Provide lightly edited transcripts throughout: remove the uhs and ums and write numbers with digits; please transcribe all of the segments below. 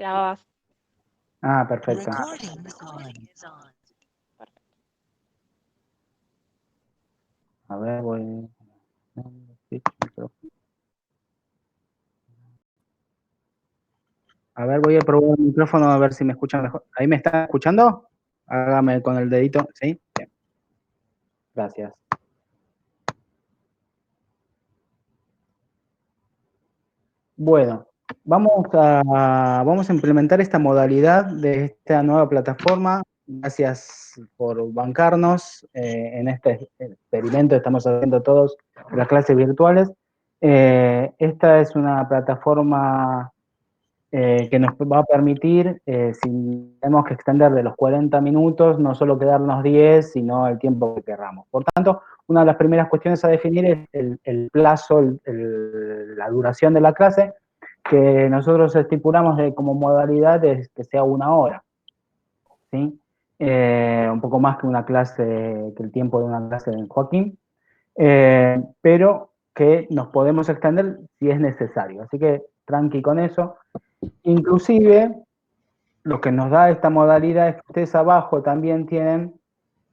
grababas. Ah, perfecto. A ver, voy. A ver, voy a probar el micrófono a ver si me escuchan mejor. ¿Ahí me están escuchando? Hágame con el dedito, ¿sí? Bien. Gracias. Bueno, vamos a implementar esta modalidad de esta nueva plataforma. Gracias por bancarnos en este experimento que estamos haciendo todos en las clases virtuales. Esta es una plataforma que nos va a permitir, si tenemos que extender de los 40 minutos, no solo quedarnos 10, sino el tiempo que queramos. Por tanto, una de las primeras cuestiones a definir es el plazo, la duración de la clase, que nosotros estipulamos como modalidad es que sea 1 hora, ¿sí? Un poco más que una clase, que el tiempo de una clase en Joaquín, pero que nos podemos extender si es necesario. Así que tranqui con eso. Inclusive, lo que nos da esta modalidad es que ustedes abajo también tienen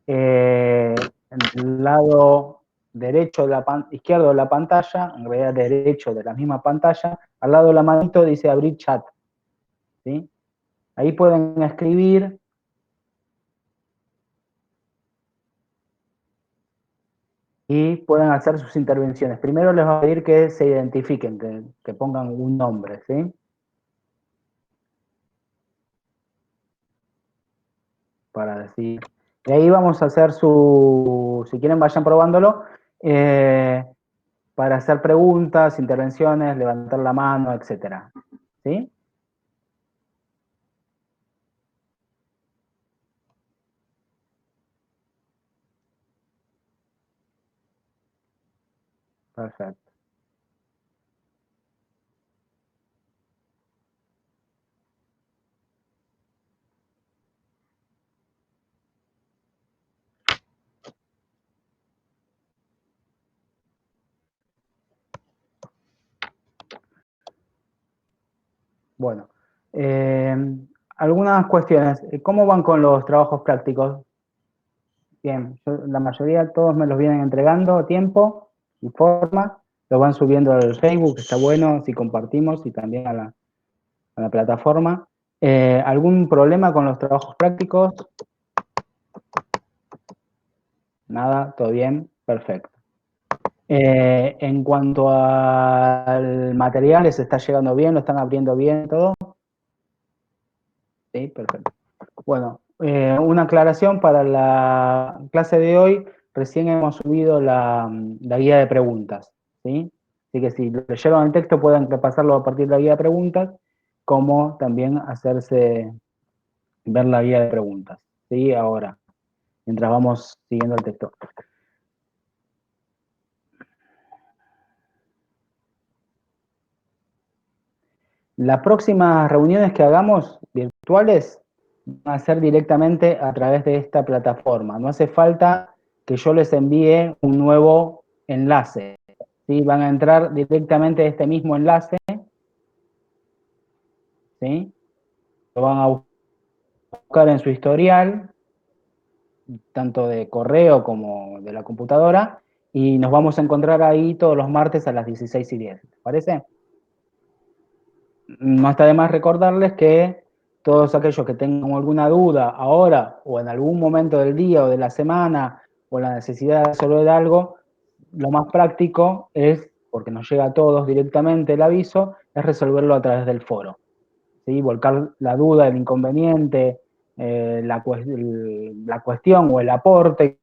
en el lado derecho de izquierdo de la pantalla, en realidad derecho de la misma pantalla, al lado de la manito dice abrir chat, ¿sí? Ahí pueden escribir y pueden hacer sus intervenciones. Primero les va a pedir que se identifiquen, que pongan un nombre, ¿sí? Para decir. Y ahí vamos a hacer si quieren vayan probándolo, para hacer preguntas, intervenciones, levantar la mano, etcétera. ¿Sí? Perfecto. Bueno, algunas cuestiones. ¿Cómo van con los trabajos prácticos? Bien, la mayoría, todos me los vienen entregando a tiempo y forma. Lo van subiendo al Facebook, está bueno, si compartimos y también a la plataforma. ¿Algún problema con los trabajos prácticos? Nada, todo bien, perfecto. En cuanto al material, ¿les está llegando bien? ¿Lo están abriendo bien todo? Sí, perfecto. Bueno, una aclaración para la clase de hoy. Recién hemos subido la guía de preguntas, ¿sí? Así que si leyeron el texto pueden repasarlo a partir de la guía de preguntas, como también ver la guía de preguntas, ¿sí? Ahora, mientras vamos siguiendo el texto. Las próximas reuniones que hagamos virtuales van a ser directamente a través de esta plataforma. No hace falta que yo les envíe un nuevo enlace, ¿sí? Van a entrar directamente a este mismo enlace, ¿sí? Lo van a buscar en su historial, tanto de correo como de la computadora, y nos vamos a encontrar ahí todos los martes a las 16:10. ¿Te parece? No está de más recordarles que todos aquellos que tengan alguna duda ahora o en algún momento del día o de la semana o la necesidad de resolver algo, lo más práctico es, porque nos llega a todos directamente el aviso, es resolverlo a través del foro. ¿Sí? Volcar la duda, el inconveniente, la cuestión o el aporte.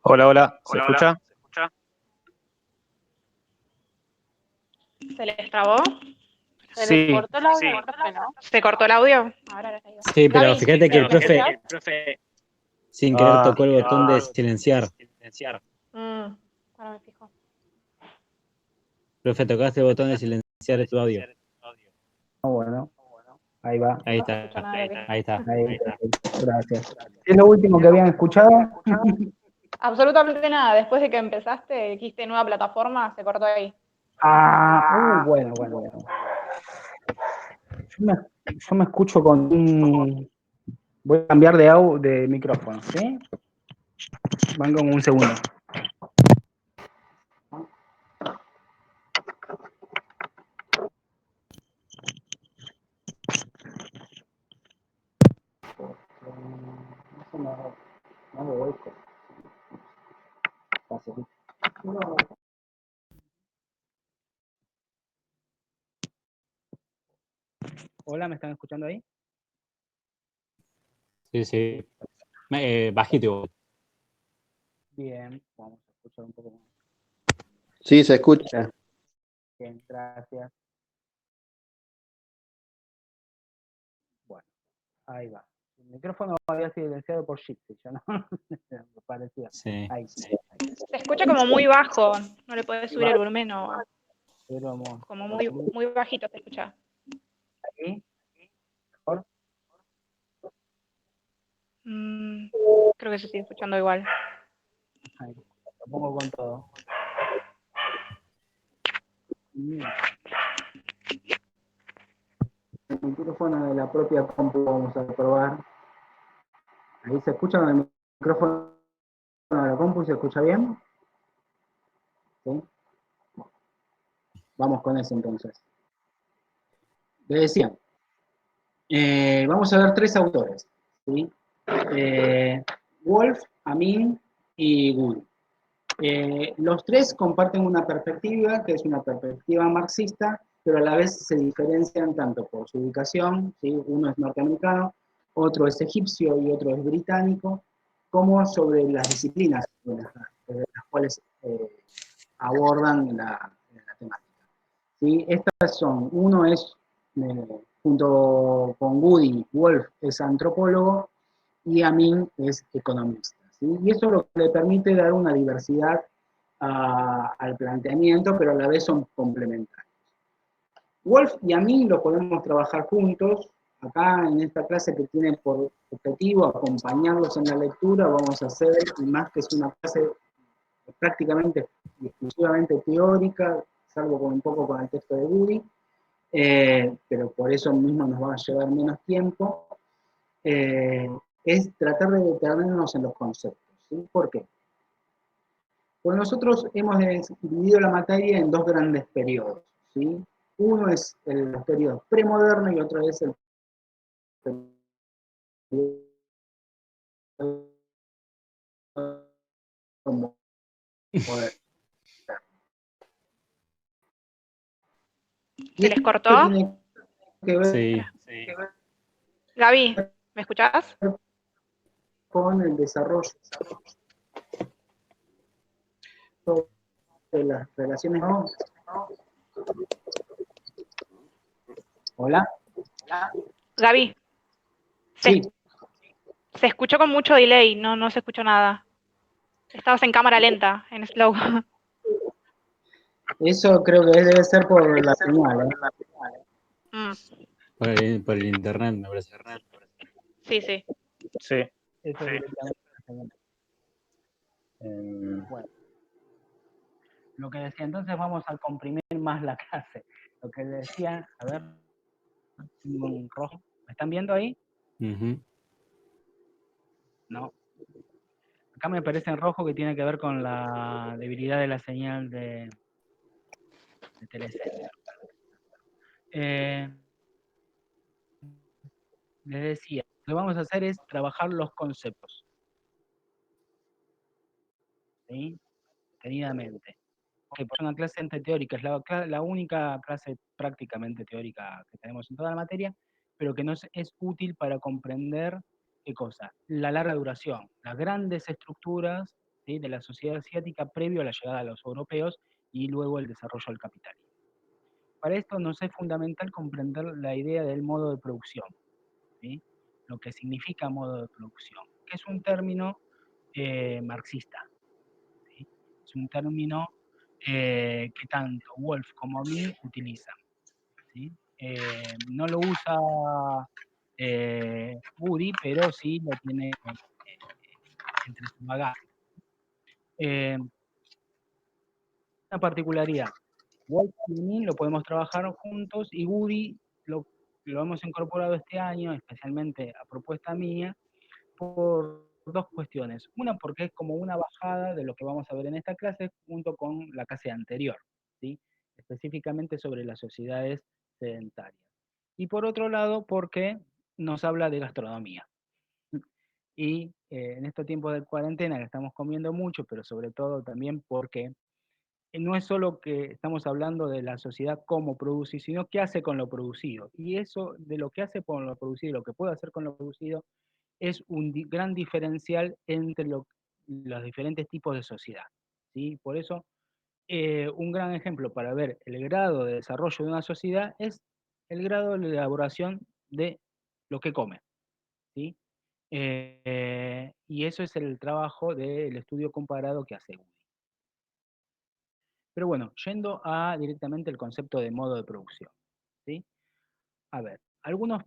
Hola, hola, ¿se escucha? ¿Se les trabó? ¿Se les Sí, cortó el audio? Bueno, ¿se cortó el audio? Ahora está ahí. Sí, pero Gaby, fíjate que el ¿me profe escuchás? sin querer ah, tocó el botón de silenciar. Ahora me fijo. Profe, tocaste el botón de silenciar tu audio. Bueno, ahí va. Ahí No se escucha está, nada de lo que ahí está. Ahí, perfecto, gracias. ¿Qué es lo último que habían escuchado? Absolutamente nada. Después de que empezaste, dijiste nueva plataforma, se cortó ahí. Bueno. Yo me escucho con un... Voy a cambiar de micrófono, ¿sí? Van con un segundo. No me voy. Hola, ¿me están escuchando ahí? Sí, sí. Bajito igual. Bien, vamos a escuchar un poco más. Sí, se escucha. Bien, gracias. Bueno, ahí va. El micrófono había silenciado por Shift, ya no me parecía. Sí. Ahí. Se escucha como muy bajo. No le podés subir el volumen o Pero vamos como muy bajito se escucha. aquí, mejor. Creo que se sigue escuchando igual. Ahí. Lo pongo con todo. Bien. El micrófono de la propia compu vamos a probar. Ahí se escucha con el micrófono de la compu, ¿se escucha bien? ¿Sí? Vamos con eso entonces. Les decía, vamos a ver 3 autores, ¿sí? Wolf, Amin y Gould. Los 3 comparten una perspectiva, que es una perspectiva marxista, pero a la vez se diferencian tanto por su ubicación, ¿sí? Uno es norteamericano, otro es egipcio y otro es británico, como sobre las disciplinas de las cuales abordan la temática. ¿Sí? Estas son, uno es, junto con Woody, Wolf es antropólogo y Amin es economista. ¿Sí? Y eso lo que le permite dar una diversidad al planteamiento, pero a la vez son complementarios. Wolf y Amin lo podemos trabajar juntos. Acá en esta clase que tiene por objetivo acompañarlos en la lectura, vamos a hacer, y más que es una clase prácticamente y exclusivamente teórica, salvo con un poco con el texto de Woody, pero por eso mismo nos va a llevar menos tiempo, es tratar de detenernos en los conceptos. ¿Sí? ¿Por qué? Pues nosotros hemos dividido la materia en 2 grandes periodos. ¿Sí? Uno es el periodo premoderno y otro es el periodo moderno. ¿Y ¿Se les esto cortó? qué tiene que ver Sí. Espera. Gaby, ¿me escuchás? con el desarrollo de las relaciones? ¿No? ¿Hola? Gaby, Sí, se escuchó con mucho delay, no se escuchó nada. Estabas en cámara lenta, en slow. eso creo que debe ser por la señal. Por el internet, me parece. Sí, sí. sí. Eso directamente la señal. Bueno, lo que decía, entonces vamos a comprimir más la clase. Lo que decía, a ver, un rojo. ¿Me están viendo ahí? Ujú. No. Acá me parece en rojo que tiene que ver con la debilidad de la señal de Telecentro. Les decía, lo que vamos a hacer es trabajar los conceptos, ¿sí? Detenidamente. Okay, pues una clase ente teórica, es la única clase prácticamente teórica que tenemos en toda la materia, pero que nos es útil para comprender, ¿qué cosa? La larga duración, las grandes estructuras ¿sí? De la sociedad asiática previo a la llegada de los europeos y luego el desarrollo del capitalismo. Para esto nos es fundamental comprender la idea del modo de producción, ¿sí? Lo que significa modo de producción, que es un término marxista, ¿sí? Es un término que tanto Wolf como Mill utilizan, ¿sí? No lo usa Woody, pero sí lo tiene entre su bagaje. Una particularidad, Wolf y Mill lo podemos trabajar juntos y Woody lo hemos incorporado este año, especialmente a propuesta mía, por dos cuestiones. Una, porque es como una bajada de lo que vamos a ver en esta clase junto con la clase anterior, ¿sí? Específicamente sobre las sociedades sedentarias. Y por otro lado, porque nos habla de gastronomía. Y en estos tiempos de cuarentena que estamos comiendo mucho, pero sobre todo también porque no es solo que estamos hablando de la sociedad cómo produce, sino qué hace con lo producido. Y eso de lo que hace con lo producido, lo que puede hacer con lo producido, es un gran diferencial entre los diferentes tipos de sociedad, ¿sí? Por eso, un gran ejemplo para ver el grado de desarrollo de una sociedad es el grado de elaboración de lo que come, ¿sí? Y eso es el trabajo del estudio comparado que hace Woody. Pero bueno, yendo a directamente el concepto de modo de producción, ¿sí? A ver, algunas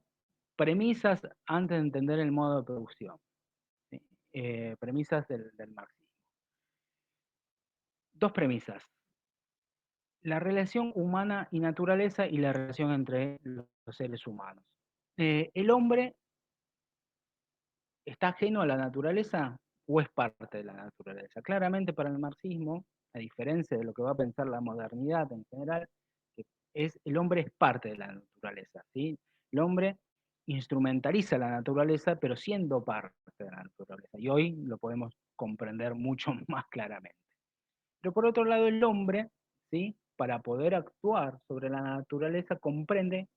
premisas antes de entender el modo de producción, ¿sí? Premisas del marxismo. Dos premisas: la relación humana y naturaleza y la relación entre los seres humanos. ¿El hombre está ajeno a la naturaleza o es parte de la naturaleza? Claramente para el marxismo, a diferencia de lo que va a pensar la modernidad en general, el hombre es parte de la naturaleza, ¿sí? El hombre instrumentaliza la naturaleza, pero siendo parte de la naturaleza. Y hoy lo podemos comprender mucho más claramente. Pero por otro lado, el hombre, ¿sí? Para poder actuar sobre la naturaleza, comprende,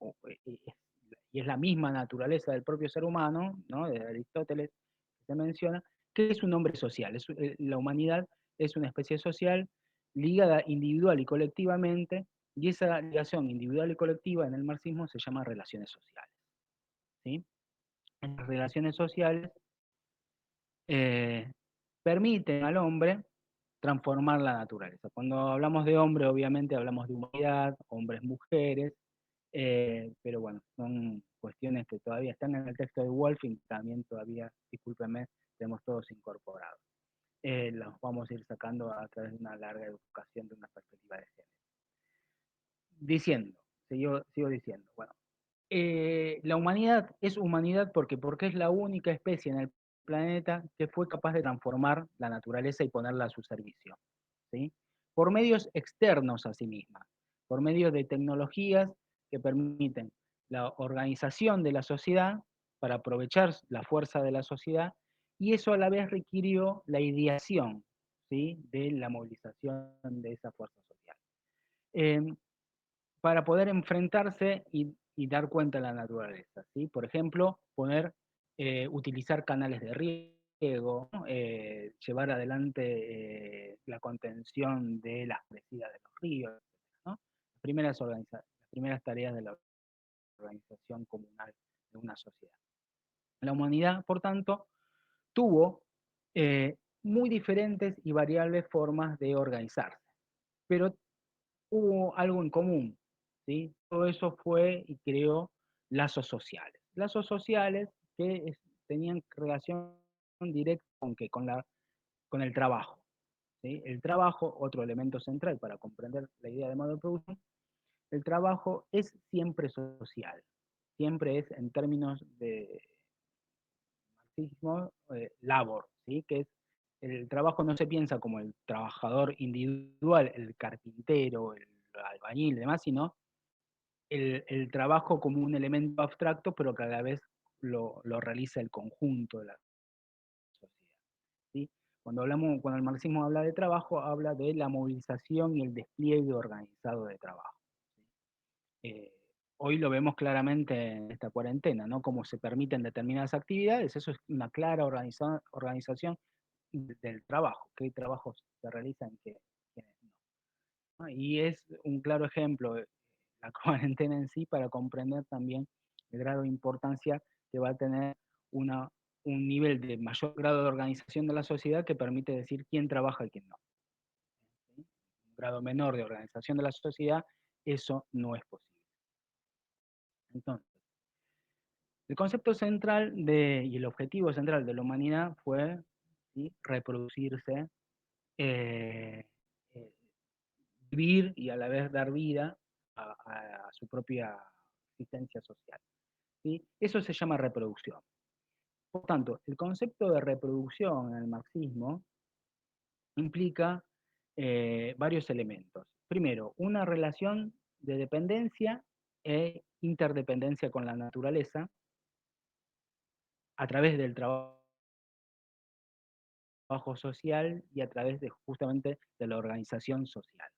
y es la misma naturaleza del propio ser humano, ¿no? De Aristóteles, que se menciona, que es un hombre social. La humanidad es una especie social ligada individual y colectivamente, y esa ligación individual y colectiva en el marxismo se llama relaciones sociales, ¿sí? Las relaciones sociales permiten al hombre transformar la naturaleza. Cuando hablamos de hombre, obviamente hablamos de humanidad, hombres, mujeres, pero bueno, son cuestiones que todavía están en el texto de Wolf y también todavía, discúlpenme, tenemos todos incorporados. Los vamos a ir sacando a través de una larga educación de una perspectiva de género. Diciendo, sigo diciendo, bueno, la humanidad es humanidad porque es la única especie en el planeta que fue capaz de transformar la naturaleza y ponerla a su servicio, ¿sí? Por medios externos a sí misma, por medio de tecnologías que permiten la organización de la sociedad para aprovechar la fuerza de la sociedad, y eso a la vez requirió la ideación, ¿sí? De la movilización de esa fuerza social. Para poder enfrentarse y dar cuenta de la naturaleza, ¿sí? Por ejemplo, utilizar canales de riego, ¿no? Llevar adelante la contención de las crecidas de los ríos, ¿no? Las primeras tareas de la organización comunal de una sociedad. La humanidad, por tanto, tuvo muy diferentes y variables formas de organizarse, pero hubo algo en común, ¿sí? Todo eso fue y creó lazos sociales que tenían relación directa con el trabajo, ¿sí? El trabajo, otro elemento central para comprender la idea de modo de producción, el trabajo es siempre social, siempre es en términos de marxismo, labor, ¿sí? Que es el trabajo no se piensa como el trabajador individual, el carpintero, el albañil y demás, sino el trabajo como un elemento abstracto, pero que a la vez lo realiza el conjunto de la sociedad, ¿sí? Cuando el marxismo habla de trabajo, habla de la movilización y el despliegue organizado de trabajo, ¿sí? Hoy lo vemos claramente en esta cuarentena, ¿no? Cómo se permiten determinadas actividades, eso es una clara organización del trabajo, qué trabajos se realizan, qué no. ¿No? Y es un claro ejemplo la cuarentena en sí para comprender también el grado de importancia que va a tener un nivel de mayor grado de organización de la sociedad que permite decir quién trabaja y quién no. ¿Sí? Un grado menor de organización de la sociedad, eso no es posible. Entonces, el concepto central y el objetivo central de la humanidad fue, ¿sí?, reproducirse, eh, eh, vivir y a la vez dar vida a su propia existencia social. ¿Sí? Eso se llama reproducción. Por tanto, el concepto de reproducción en el marxismo implica varios elementos. Primero, una relación de dependencia e interdependencia con la naturaleza a través del trabajo social y a través de justamente de la organización social.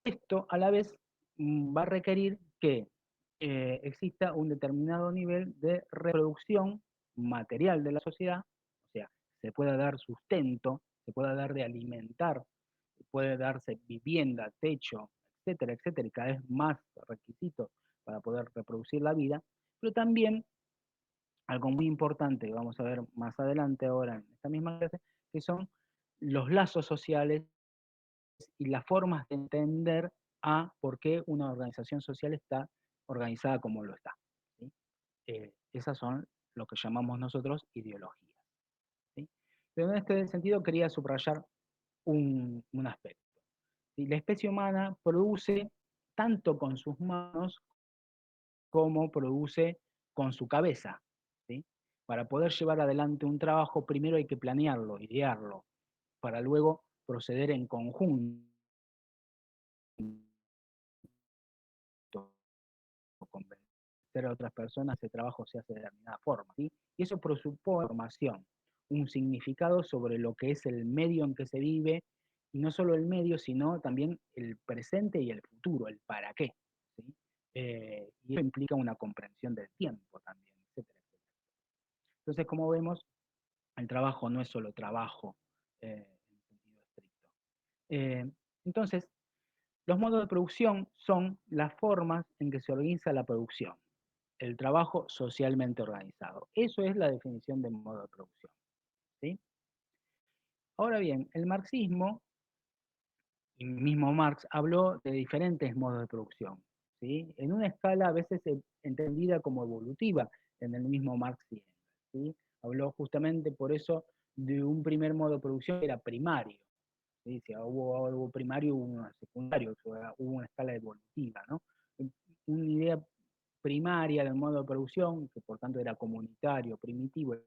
Esto a la vez va a requerir que exista un determinado nivel de reproducción material de la sociedad, o sea, se pueda dar sustento, se pueda dar de alimentar, puede darse vivienda, techo, etcétera, etcétera, y cada vez más requisitos para poder reproducir la vida, pero también algo muy importante que vamos a ver más adelante ahora en esta misma clase, que son los lazos sociales y las formas de entender a por qué una organización social está organizada como lo está. ¿Sí? Esas son lo que llamamos nosotros ideologías. ¿Sí? Pero en este sentido quería subrayar un aspecto. ¿Sí? La especie humana produce tanto con sus manos como produce con su cabeza. ¿Sí? Para poder llevar adelante un trabajo, primero hay que planearlo, idearlo, para luego proceder en conjunto, convencer a otras personas que ese trabajo se hace de determinada forma. ¿Sí? Y eso presupone formación, un significado sobre lo que es el medio en que se vive, y no solo el medio, sino también el presente y el futuro, el para qué. ¿Sí? Y eso implica una comprensión del tiempo también, etcétera, etcétera. Entonces, como vemos, el trabajo no es solo trabajo en sentido estricto. Entonces, los modos de producción son las formas en que se organiza la producción, el trabajo socialmente organizado. Eso es la definición de modo de producción. ¿Sí? Ahora bien, el marxismo, y mismo Marx, habló de diferentes modos de producción, ¿sí? En una escala a veces entendida como evolutiva en el mismo Marx y Engels, ¿sí? Habló justamente por eso de un primer modo de producción que era primario. ¿Sí? Si hubo algo primario, hubo uno secundario, hubo una escala evolutiva, ¿no? Una idea primaria del modo de producción, que por tanto era comunitario, primitivo, el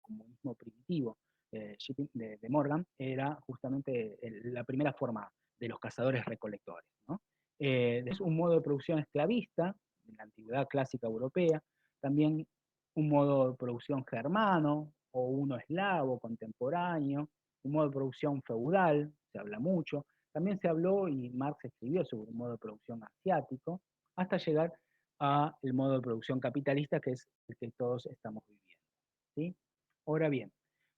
comunismo primitivo de Morgan, era justamente la primera forma de los cazadores-recolectores, ¿no? Es un modo de producción esclavista, en la antigüedad clásica europea, también un modo de producción germano, o uno eslavo, contemporáneo, un modo de producción feudal, se habla mucho, también se habló y Marx escribió sobre un modo de producción asiático, hasta llegar al modo de producción capitalista, que es el que todos estamos viviendo. ¿Sí? Ahora bien,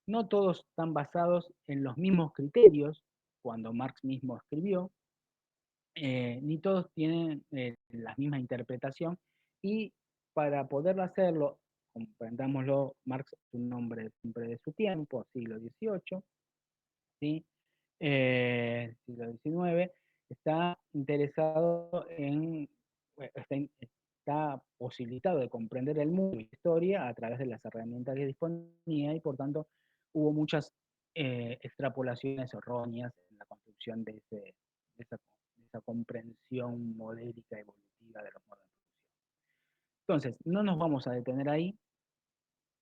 no todos están basados en los mismos criterios cuando Marx mismo escribió, ni todos tienen la misma interpretación, y para poder hacerlo, comprendámoslo, Marx es un hombre siempre de su tiempo, siglo XVIII, ¿sí? Siglo XIX, está interesado está posibilitado de comprender el mundo y la historia a través de las herramientas que disponía, y por tanto hubo muchas extrapolaciones erróneas en la construcción de esa comprensión modélica evolutiva de los modos de producción. Entonces, no nos vamos a detener ahí,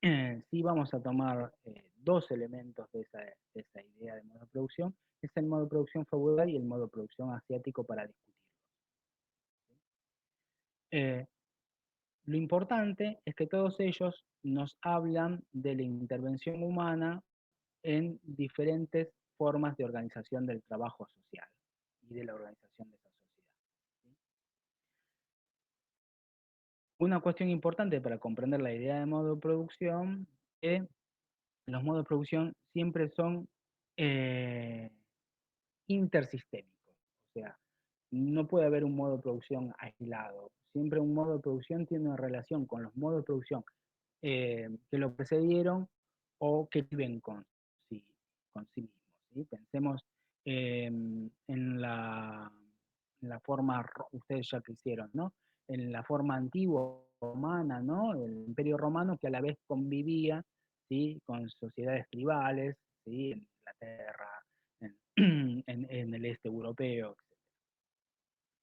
sí vamos a tomar dos elementos de esa idea de modo de producción, es el modo de producción feudal y el modo de producción asiático, para discutirlo. Lo importante es que todos ellos nos hablan de la intervención humana en diferentes formas de organización del trabajo social y de la organización de esa sociedad. ¿Sí? Una cuestión importante para comprender la idea de modo de producción que los modos de producción siempre son intersistémicos. O sea, no puede haber un modo de producción aislado. Siempre un modo de producción tiene una relación con los modos de producción que lo precedieron o que viven con sí mismos. ¿Sí? Pensemos en la forma, ustedes ya que hicieron, ¿no? En la forma antigua romana, ¿no? El Imperio Romano que a la vez convivía, ¿sí? Con sociedades tribales, ¿sí? En Inglaterra, en, en el este europeo,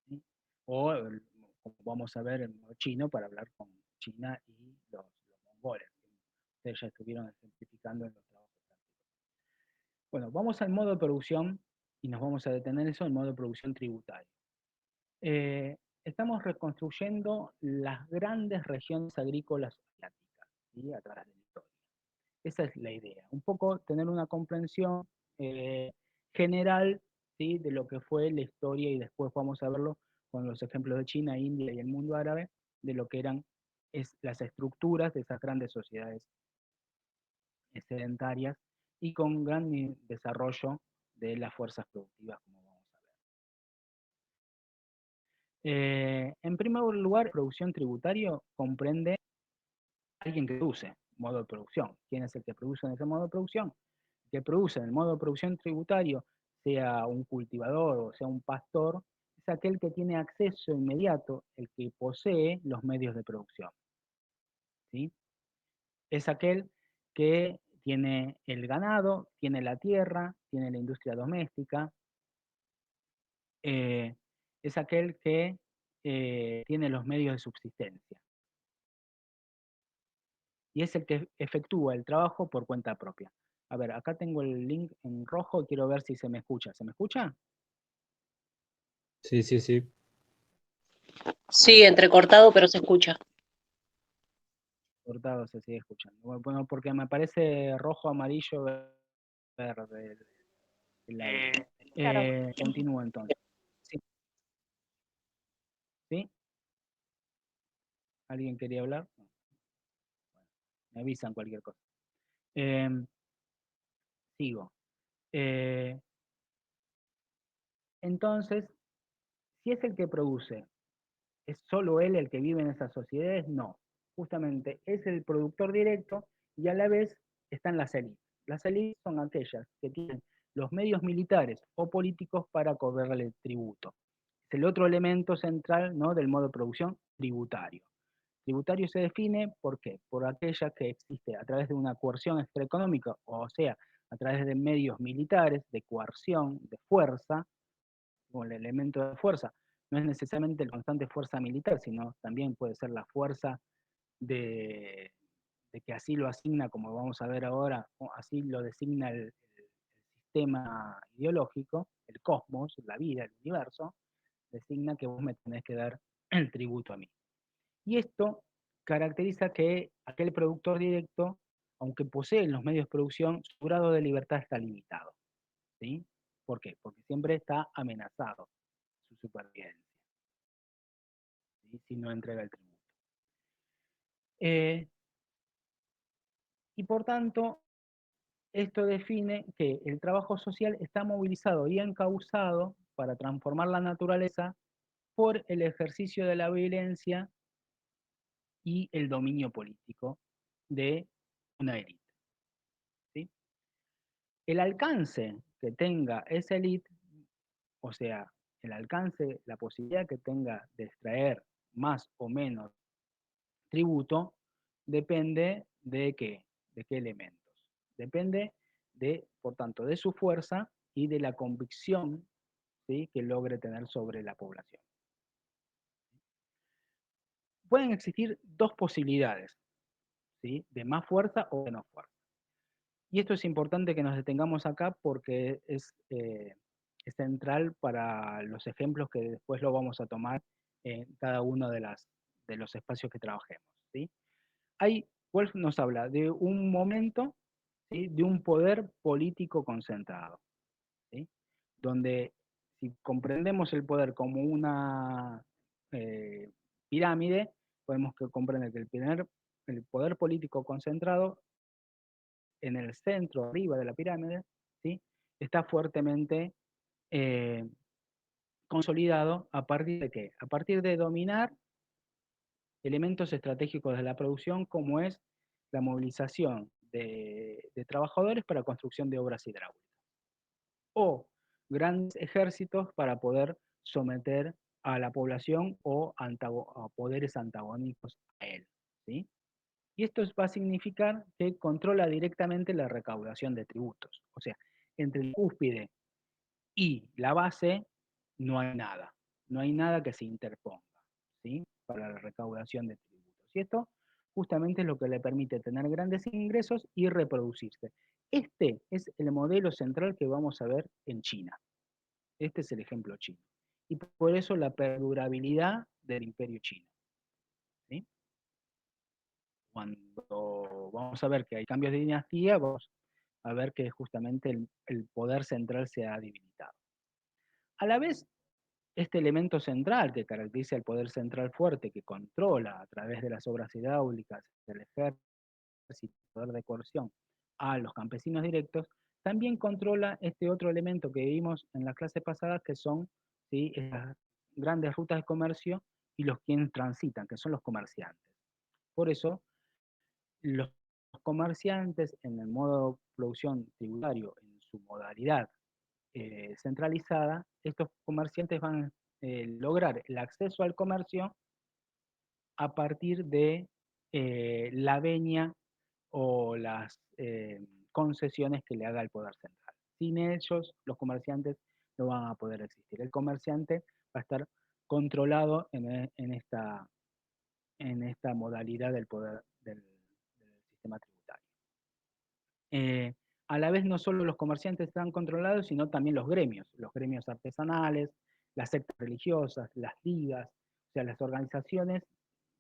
¿sí? O, como vamos a ver, en chino para hablar con China y los mongoles. Ustedes ya estuvieron ejemplificando en los trabajos prácticos. Bueno, vamos al modo de producción y nos vamos a detener eso, el modo de producción tributario. Estamos reconstruyendo las grandes regiones agrícolas asiáticas, ¿sí? A través de la historia. Esa es la idea. Un poco tener una comprensión general, ¿sí? De lo que fue la historia y después vamos a verlo con los ejemplos de China, India y el mundo árabe, de lo que eran las estructuras de esas grandes sociedades sedentarias y con gran desarrollo de las fuerzas productivas, como vamos a ver. En primer lugar, producción tributario comprende alguien que produce, modo de producción. ¿Quién es el que produce en ese modo de producción? El que produce en el modo de producción tributario, sea un cultivador o sea un pastor, es aquel que tiene acceso inmediato, el que posee los medios de producción. ¿Sí? Es aquel que tiene el ganado, tiene la tierra, tiene la industria doméstica, es aquel que tiene los medios de subsistencia. Y es el que efectúa el trabajo por cuenta propia. A ver, acá tengo el link en rojo y quiero ver si se me escucha. ¿Se me escucha? Sí, sí, sí. Sí, entrecortado, pero se escucha. Cortado se sigue escuchando. Bueno, porque me aparece rojo, amarillo, verde. Claro. Continúo entonces. ¿Sí? ¿Sí? ¿Alguien quería hablar? No. Bueno, me avisan cualquier cosa. Sigo. Entonces, si es el que produce, ¿es solo él el que vive en esas sociedades? No. Justamente es el productor directo y a la vez están las élites. Las élites son aquellas que tienen los medios militares o políticos para cobrarle tributo. Es el otro elemento central, ¿no? Del modo de producción tributario. Tributario se define, ¿por qué? Por aquella que existe a través de una coerción extraeconómica, o sea, a través de medios militares, de coerción, de fuerza, o el elemento de fuerza. No es necesariamente la constante fuerza militar, sino también puede ser la fuerza de que así lo asigna, como vamos a ver ahora, así lo designa el sistema ideológico, el cosmos, la vida, el universo, designa que vos me tenés que dar el tributo a mí. Y esto caracteriza que aquel productor directo, aunque posee los medios de producción, su grado de libertad está limitado. ¿Sí? ¿Por qué? Porque siempre está amenazado su supervivencia, ¿sí? Si no entrega el tributo. Y por tanto, esto define que el trabajo social está movilizado y encauzado para transformar la naturaleza por el ejercicio de la violencia y el dominio político de una élite. ¿Sí? El alcance que tenga esa élite, o sea, el alcance, la posibilidad que tenga de extraer más o menos tributo, depende de qué elementos. Depende de, por tanto, de su fuerza y de la convicción, ¿sí? Que logre tener sobre la población. Pueden existir dos posibilidades, ¿sí? De más fuerza o menos fuerza. Y esto es importante que nos detengamos acá porque es central para los ejemplos que después lo vamos a tomar en cada uno de los espacios que trabajemos, ¿sí? Wolf nos habla de un momento, ¿sí? De un poder político concentrado, ¿sí? Donde si comprendemos el poder como una pirámide, podemos comprender que el poder político concentrado en el centro, arriba de la pirámide, ¿sí? Está fuertemente consolidado a partir de ¿qué? A partir de dominar elementos estratégicos de la producción, como es la movilización de trabajadores para construcción de obras hidráulicas, o grandes ejércitos para poder someter a la población o a poderes antagónicos a él, ¿sí? Y esto va a significar que controla directamente la recaudación de tributos. O sea, entre el cúspide y la base no hay nada que se interponga, ¿sí? Para la recaudación de tributos. Y esto justamente es lo que le permite tener grandes ingresos y reproducirse. Este es el modelo central que vamos a ver en China. Este es el ejemplo chino. Y por eso la perdurabilidad del imperio chino, ¿sí? Cuando vamos a ver que hay cambios de dinastía, vamos a ver que justamente el poder central se ha debilitado. A la vez, este elemento central que caracteriza el poder central fuerte, que controla a través de las obras hidráulicas, del ejército, el poder de coerción, a los campesinos directos, también controla este otro elemento que vimos en las clases pasadas, que son, ¿sí?, estas grandes rutas de comercio y los quienes transitan, que son los comerciantes. Por eso, los comerciantes en el modo de producción tributario, en su modalidad centralizada, estos comerciantes van a lograr el acceso al comercio a partir de la venia o las concesiones que le haga el poder central. Sin ellos, los comerciantes no van a poder existir. El comerciante va a estar controlado en esta modalidad del poder del sistema tributario. A la vez no solo los comerciantes están controlados, sino también los gremios artesanales, las sectas religiosas, las ligas, o sea, las organizaciones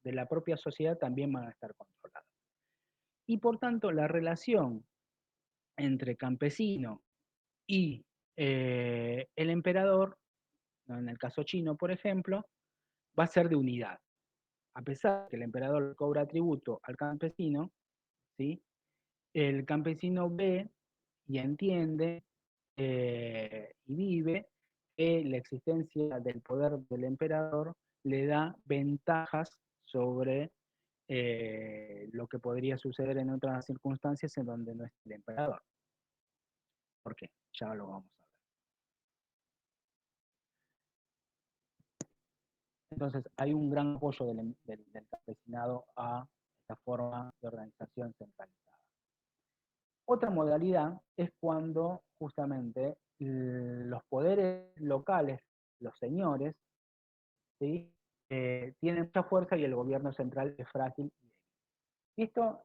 de la propia sociedad también van a estar controladas. Y por tanto, la relación entre campesino y el emperador, ¿no?, en el caso chino, por ejemplo, va a ser de unidad. A pesar de que el emperador cobra tributo al campesino, ¿sí?, el campesino ve y entiende y vive que la existencia del poder del emperador le da ventajas sobre lo que podría suceder en otras circunstancias en donde no es el emperador. ¿Por qué? Ya lo vamos a ver. Entonces, hay un gran apoyo del campesinado a esta forma de organización centralizada. Otra modalidad es cuando justamente los poderes locales, los señores, ¿sí?, tienen mucha fuerza y el gobierno central es frágil y débil. Esto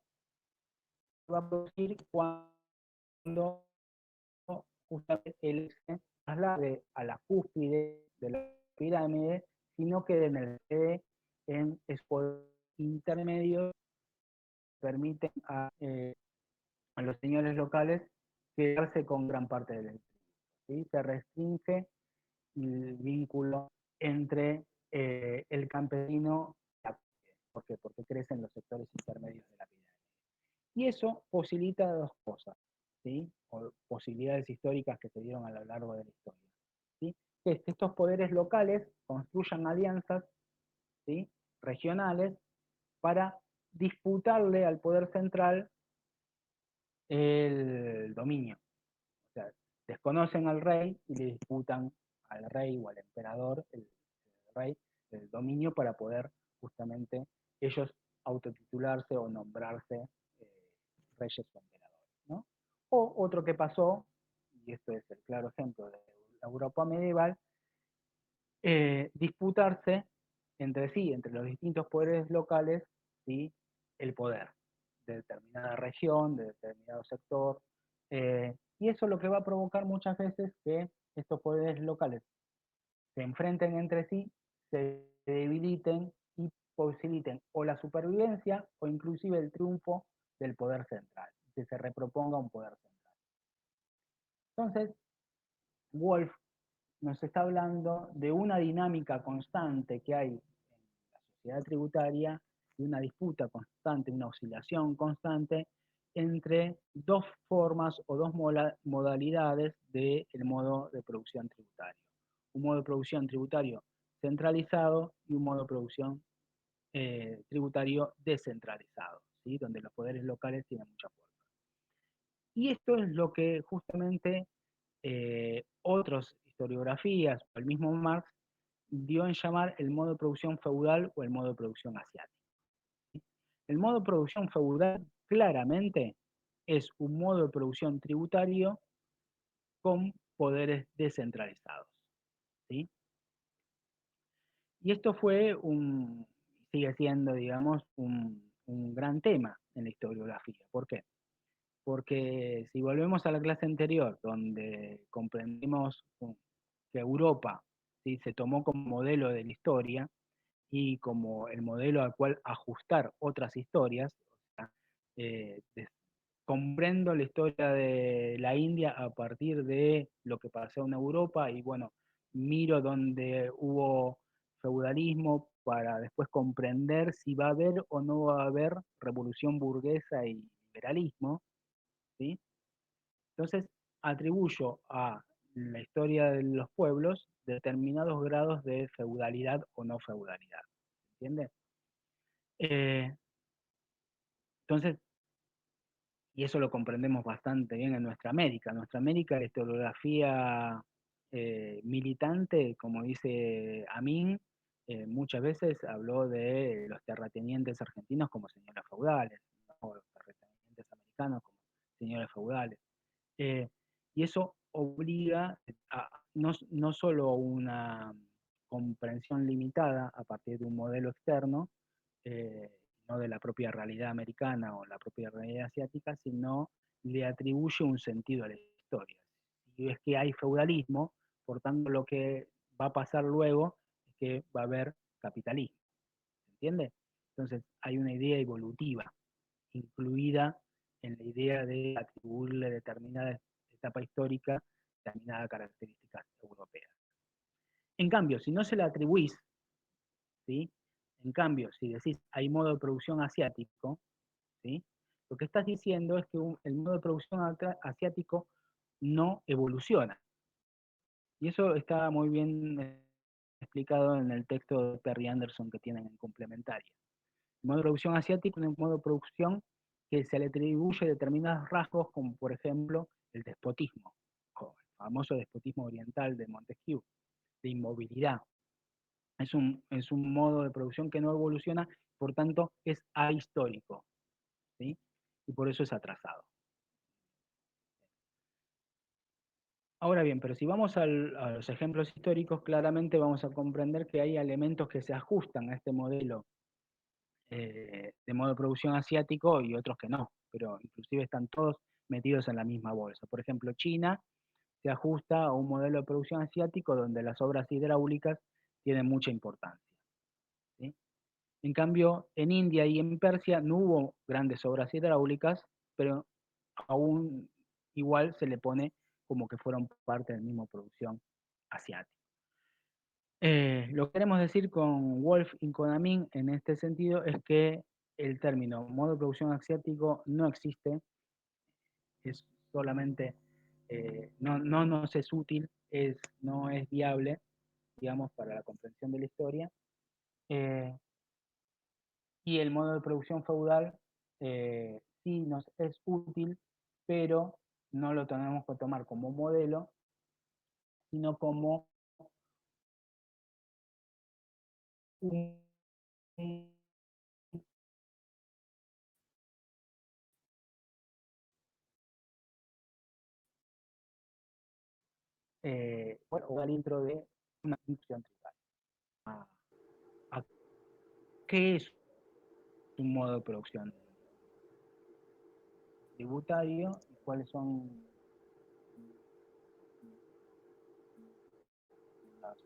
va a producir cuando justamente el se traslade a la cúspide de la pirámide, sino que en esos intermedios permiten a los señores locales quedarse con gran parte del tributo, ¿sí? Se restringe el vínculo entre el campesino y la cúspide. ¿Por qué? Porque crecen los sectores intermedios de la pirámide. Y eso posibilita dos cosas, ¿sí?, o posibilidades históricas que se dieron a lo largo de la historia, ¿sí?, que estos poderes locales construyan alianzas, ¿sí?, regionales para disputarle al poder central el dominio. O sea, desconocen al rey y le disputan al rey o al emperador, el rey, el dominio para poder justamente ellos autotitularse o nombrarse reyes o emperadores, ¿no? O otro que pasó, y esto es el claro ejemplo de la Europa medieval, disputarse entre sí, entre los distintos poderes locales, ¿sí?, el poder de determinada región, de determinado sector, y eso lo que va a provocar muchas veces que estos poderes locales se enfrenten entre sí, se debiliten y posibiliten o la supervivencia o inclusive el triunfo del poder central, que se reproponga un poder central. Entonces, Wolff nos está hablando de una dinámica constante que hay en la sociedad tributaria, de una disputa constante, una oscilación constante entre dos formas o dos modalidades del modo de producción tributario. Un modo de producción tributario centralizado y un modo de producción tributario descentralizado, ¿sí? Donde los poderes locales tienen mucha fuerza. Y esto es lo que justamente otras historiografías, o el mismo Marx, dio en llamar el modo de producción feudal o el modo de producción asiático. El modo de producción feudal claramente es un modo de producción tributario con poderes descentralizados, ¿sí? Y esto fue sigue siendo, digamos, un gran tema en la historiografía. ¿Por qué? Porque si volvemos a la clase anterior, donde comprendimos que Europa, ¿sí?, se tomó como modelo de la historia y como el modelo al cual ajustar otras historias, o sea, comprendo la historia de la India a partir de lo que pasó en Europa y bueno, miro donde hubo feudalismo para después comprender si va a haber o no va a haber revolución burguesa y liberalismo, ¿sí? Entonces atribuyo a la historia de los pueblos determinados grados de feudalidad o no feudalidad, ¿entiendes? Entonces, y eso lo comprendemos bastante bien en nuestra América. En nuestra América la historiografía militante, como dice Amin, muchas veces habló de los terratenientes argentinos como señores feudales, ¿no? O los terratenientes americanos como señores feudales. Y eso obliga a no solo una comprensión limitada a partir de un modelo externo, no de la propia realidad americana o la propia realidad asiática, sino le atribuye un sentido a la historia. Y es que hay feudalismo, por tanto lo que va a pasar luego es que va a haber capitalismo, ¿entiende? Entonces hay una idea evolutiva incluida en la idea de atribuirle determinada etapa histórica determinadas características europeas. En cambio, si no se le atribuís, ¿sí? En cambio, si decís hay modo de producción asiático, ¿sí?, lo que estás diciendo es que el modo de producción asiático no evoluciona. Y eso está muy bien explicado en el texto de Perry Anderson que tienen en complementaria. El modo de producción asiático es un modo de producción que se le atribuye determinados rasgos, como por ejemplo el despotismo, o el famoso despotismo oriental de Montesquieu, de inmovilidad. Es un modo de producción que no evoluciona, por tanto es ahistórico, ¿sí? Y por eso es atrasado. Ahora bien, pero si vamos a los ejemplos históricos, claramente vamos a comprender que hay elementos que se ajustan a este modelo de modo de producción asiático y otros que no, pero inclusive están todos metidos en la misma bolsa. Por ejemplo, China se ajusta a un modelo de producción asiático donde las obras hidráulicas tienen mucha importancia, ¿sí? En cambio, en India y en Persia no hubo grandes obras hidráulicas, pero aún igual se le pone como que fueron parte de la misma producción asiática. Lo que queremos decir con Wolf y con Amin en este sentido es que el término modo de producción asiático no existe, es solamente, no nos es útil, no es viable, digamos, para la comprensión de la historia. Y el modo de producción feudal sí nos es útil, pero no lo tenemos que tomar como modelo, sino como un o dentro de una función tributaria. ¿Qué es un modo de producción tributario y cuáles son las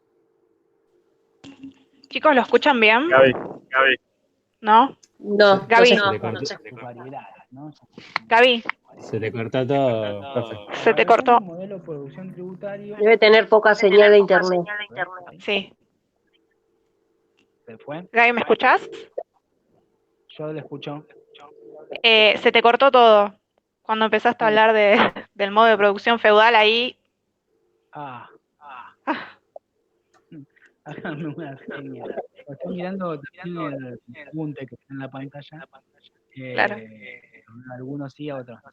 Chicos, ¿lo escuchan bien? Gaby, ¿No? No, Gaby. no se cortó. escucha. sus variedades, ¿no? Gaby, Se te cortó todo, profe. se te cortó. Un modelo de producción tributario Debe tener poca señal de internet. Sí. se fue. Gaby, ¿me escuchás? Yo le escucho. Se te cortó todo. Cuando empezaste a hablar del modo de producción feudal, ahí Háganme una seña. Estoy mirando también el apunte que está en la pantalla. Claro. Algunos sí, a otros no.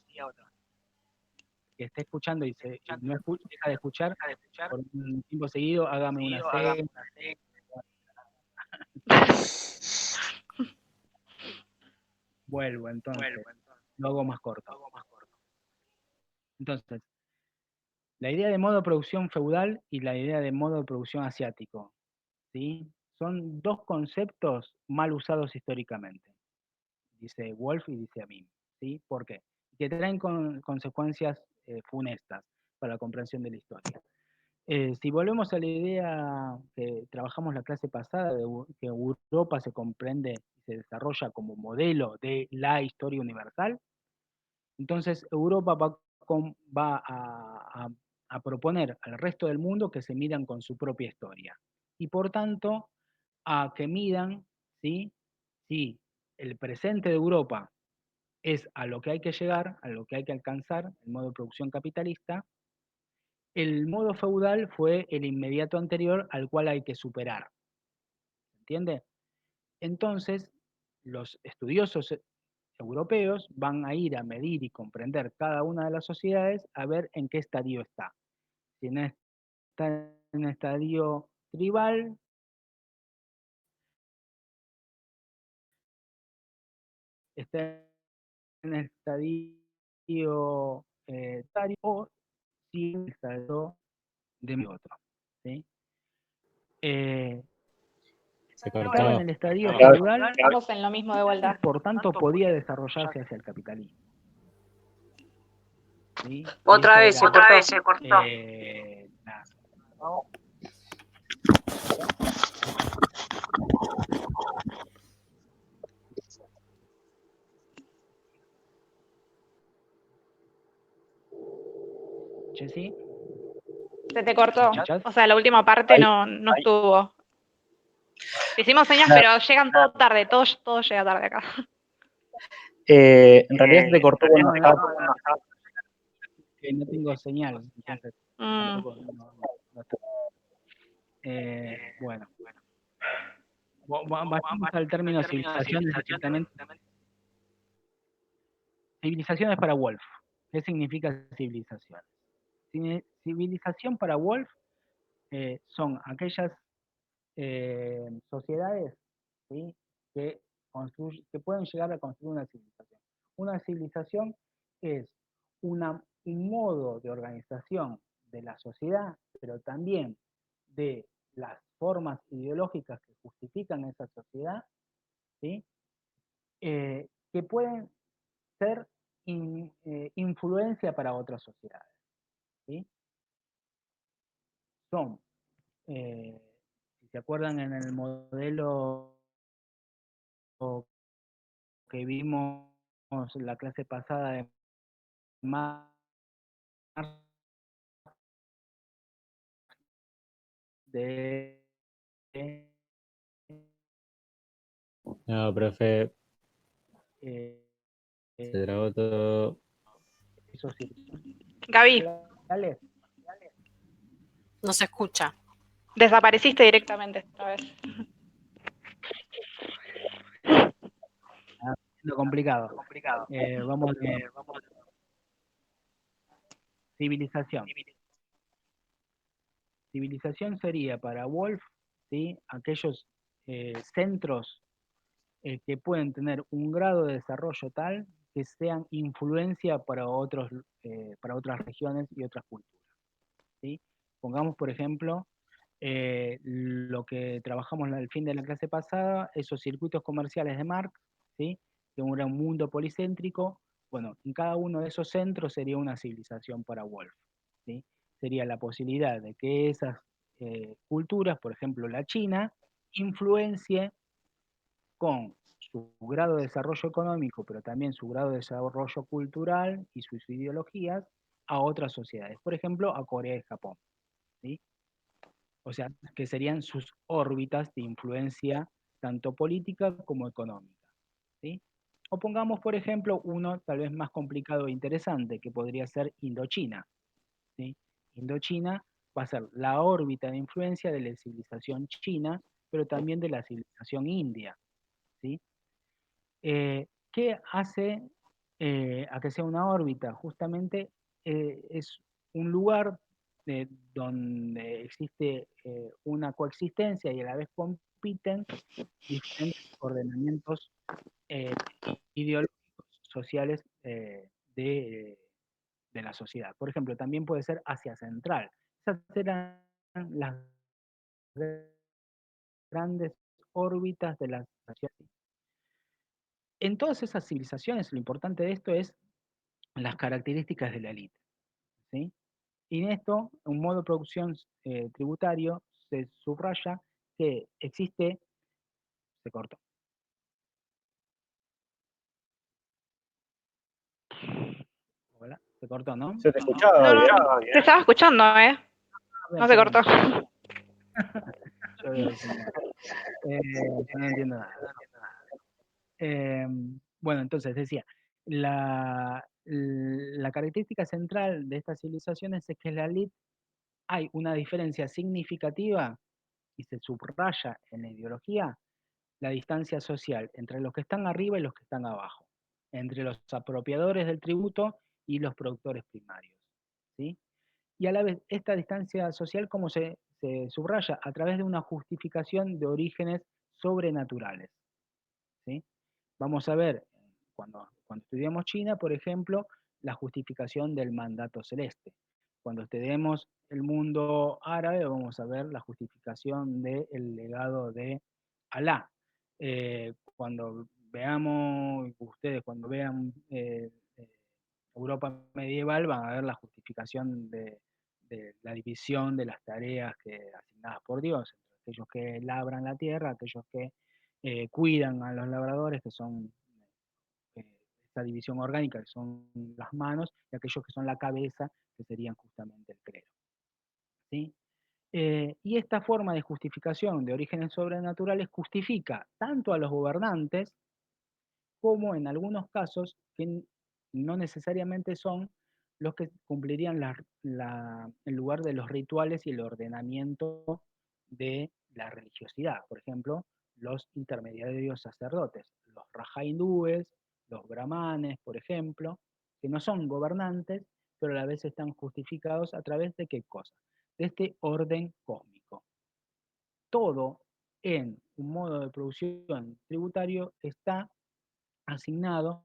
Que esté escuchando y no deja de escuchar por un tiempo seguido, hágame una seña. Vuelvo entonces, lo hago más corto. Entonces, la idea de modo de producción feudal y la idea de modo de producción asiático, ¿sí? Son dos conceptos mal usados históricamente, dice Wolf y dice Amin, ¿sí? ¿Por qué? Que traen consecuencias funestas para la comprensión de la historia. Si volvemos a la idea que trabajamos la clase pasada, de que Europa se comprende y se desarrolla como modelo de la historia universal, entonces Europa va a proponer al resto del mundo que se midan con su propia historia. Y por tanto, a que midan, ¿sí? Si el presente de Europa es a lo que hay que llegar, a lo que hay que alcanzar, el modo de producción capitalista, el modo feudal fue el inmediato anterior al cual hay que superar. ¿Entiende? Entonces, los estudiosos europeos van a ir a medir y comprender cada una de las sociedades a ver en qué estadio está. Si está en estadio tribal, está en estadio tario, o si en el estadio de otro. ¿Sí? Se Estaba en cortó. el estadio feudal, estamos en lo mismo de vuelta. por tanto podía desarrollarse hacia el capitalismo. ¿Sí? Otra vez se cortó. ¿Sí? Se te cortó. ¿Escuchás? O sea, la última parte Ahí, no estuvo. Te hicimos señas, pero llegan todo tarde. Todo llega tarde acá. en realidad se te cortó cuando estaba. Que no tengo señal, entonces Mm. tampoco no está. Bueno, vamos al término civilización directamente. Civilización es para Wolf. ¿Qué significa civilización? Civilización para Wolf son aquellas sociedades, ¿sí? que pueden llegar a construir una civilización. Una civilización es un modo de organización de la sociedad, pero también de las formas ideológicas que justifican esa sociedad, ¿sí? Que pueden ser influencia para otras sociedades. ¿Sí? Son, si se acuerdan en el modelo que vimos en la clase pasada de Marx, de No, profe, eh, se trabó todo. esos Gaby, circulares. No se escucha. desapareciste directamente esta vez. Complicado. Vamos. Civilización. Civilización sería para Wolf, ¿sí? Aquellos centros que pueden tener un grado de desarrollo tal que sean influencia para para otras regiones y otras culturas. ¿Sí? Pongamos, por ejemplo, lo que trabajamos al fin de la clase pasada, esos circuitos comerciales de Marx, ¿sí? Que era un mundo policéntrico. Bueno, en cada uno de esos centros sería una civilización para Wolf. ¿Sí? Sería la posibilidad de que esas culturas, por ejemplo la China, influencie con su grado de desarrollo económico, pero también su grado de desarrollo cultural y sus ideologías a otras sociedades, por ejemplo, a Corea y Japón. ¿Sí? O sea, que serían sus órbitas de influencia tanto política como económica. ¿Sí? O pongamos, por ejemplo, uno tal vez más complicado e interesante, que podría ser Indochina, ¿sí? Indochina va a ser la órbita de influencia de la civilización china, pero también de la civilización india, ¿sí? ¿Qué hace a que sea una órbita? Justamente es un lugar donde existe una coexistencia y a la vez compiten diferentes ordenamientos eh, ideológicos, sociales de la sociedad. Por ejemplo, también puede ser Asia Central. Esas eran las grandes órbitas de la sociedad. En todas esas civilizaciones, lo importante de esto es las características de la élite, ¿sí? Y en esto, un modo de producción tributario, se subraya que existe, se cortó. Hola, se cortó, ¿no? Se te escuchaba No, bien. no, te estaba escuchando, ¿eh? No se cortó. Yo veo diciendo, yo no entiendo nada. Bueno, entonces decía, la característica central de estas civilizaciones es que en la elite hay una diferencia significativa y se subraya en la ideología la distancia social entre los que están arriba y los que están abajo, entre los apropiadores del tributo y los productores primarios, ¿sí? Y a la vez, esta distancia social, ¿cómo se subraya? A través de una justificación de orígenes sobrenaturales, ¿sí? Vamos a ver, cuando estudiamos China, por ejemplo, la justificación del mandato celeste. Cuando estudiemos el mundo árabe, vamos a ver la justificación del legado de Alá. Cuando veamos, ustedes cuando vean Europa medieval, van a ver la justificación de la división de las tareas asignadas por Dios, entre aquellos que labran la tierra, aquellos que cuidan a los labradores, que son eh, esta división orgánica, que son las manos, y aquellos que son la cabeza, que serían justamente el clero, ¿sí? Y esta forma de justificación de orígenes sobrenaturales justifica tanto a los gobernantes como en algunos casos que no necesariamente son los que cumplirían el lugar de los rituales y el ordenamiento de la religiosidad. Por ejemplo, los intermediarios sacerdotes, los raja hindúes, los brahmanes, por ejemplo, que no son gobernantes, pero a la vez están justificados a través de qué cosa? De este orden cósmico. Todo en un modo de producción tributario está asignado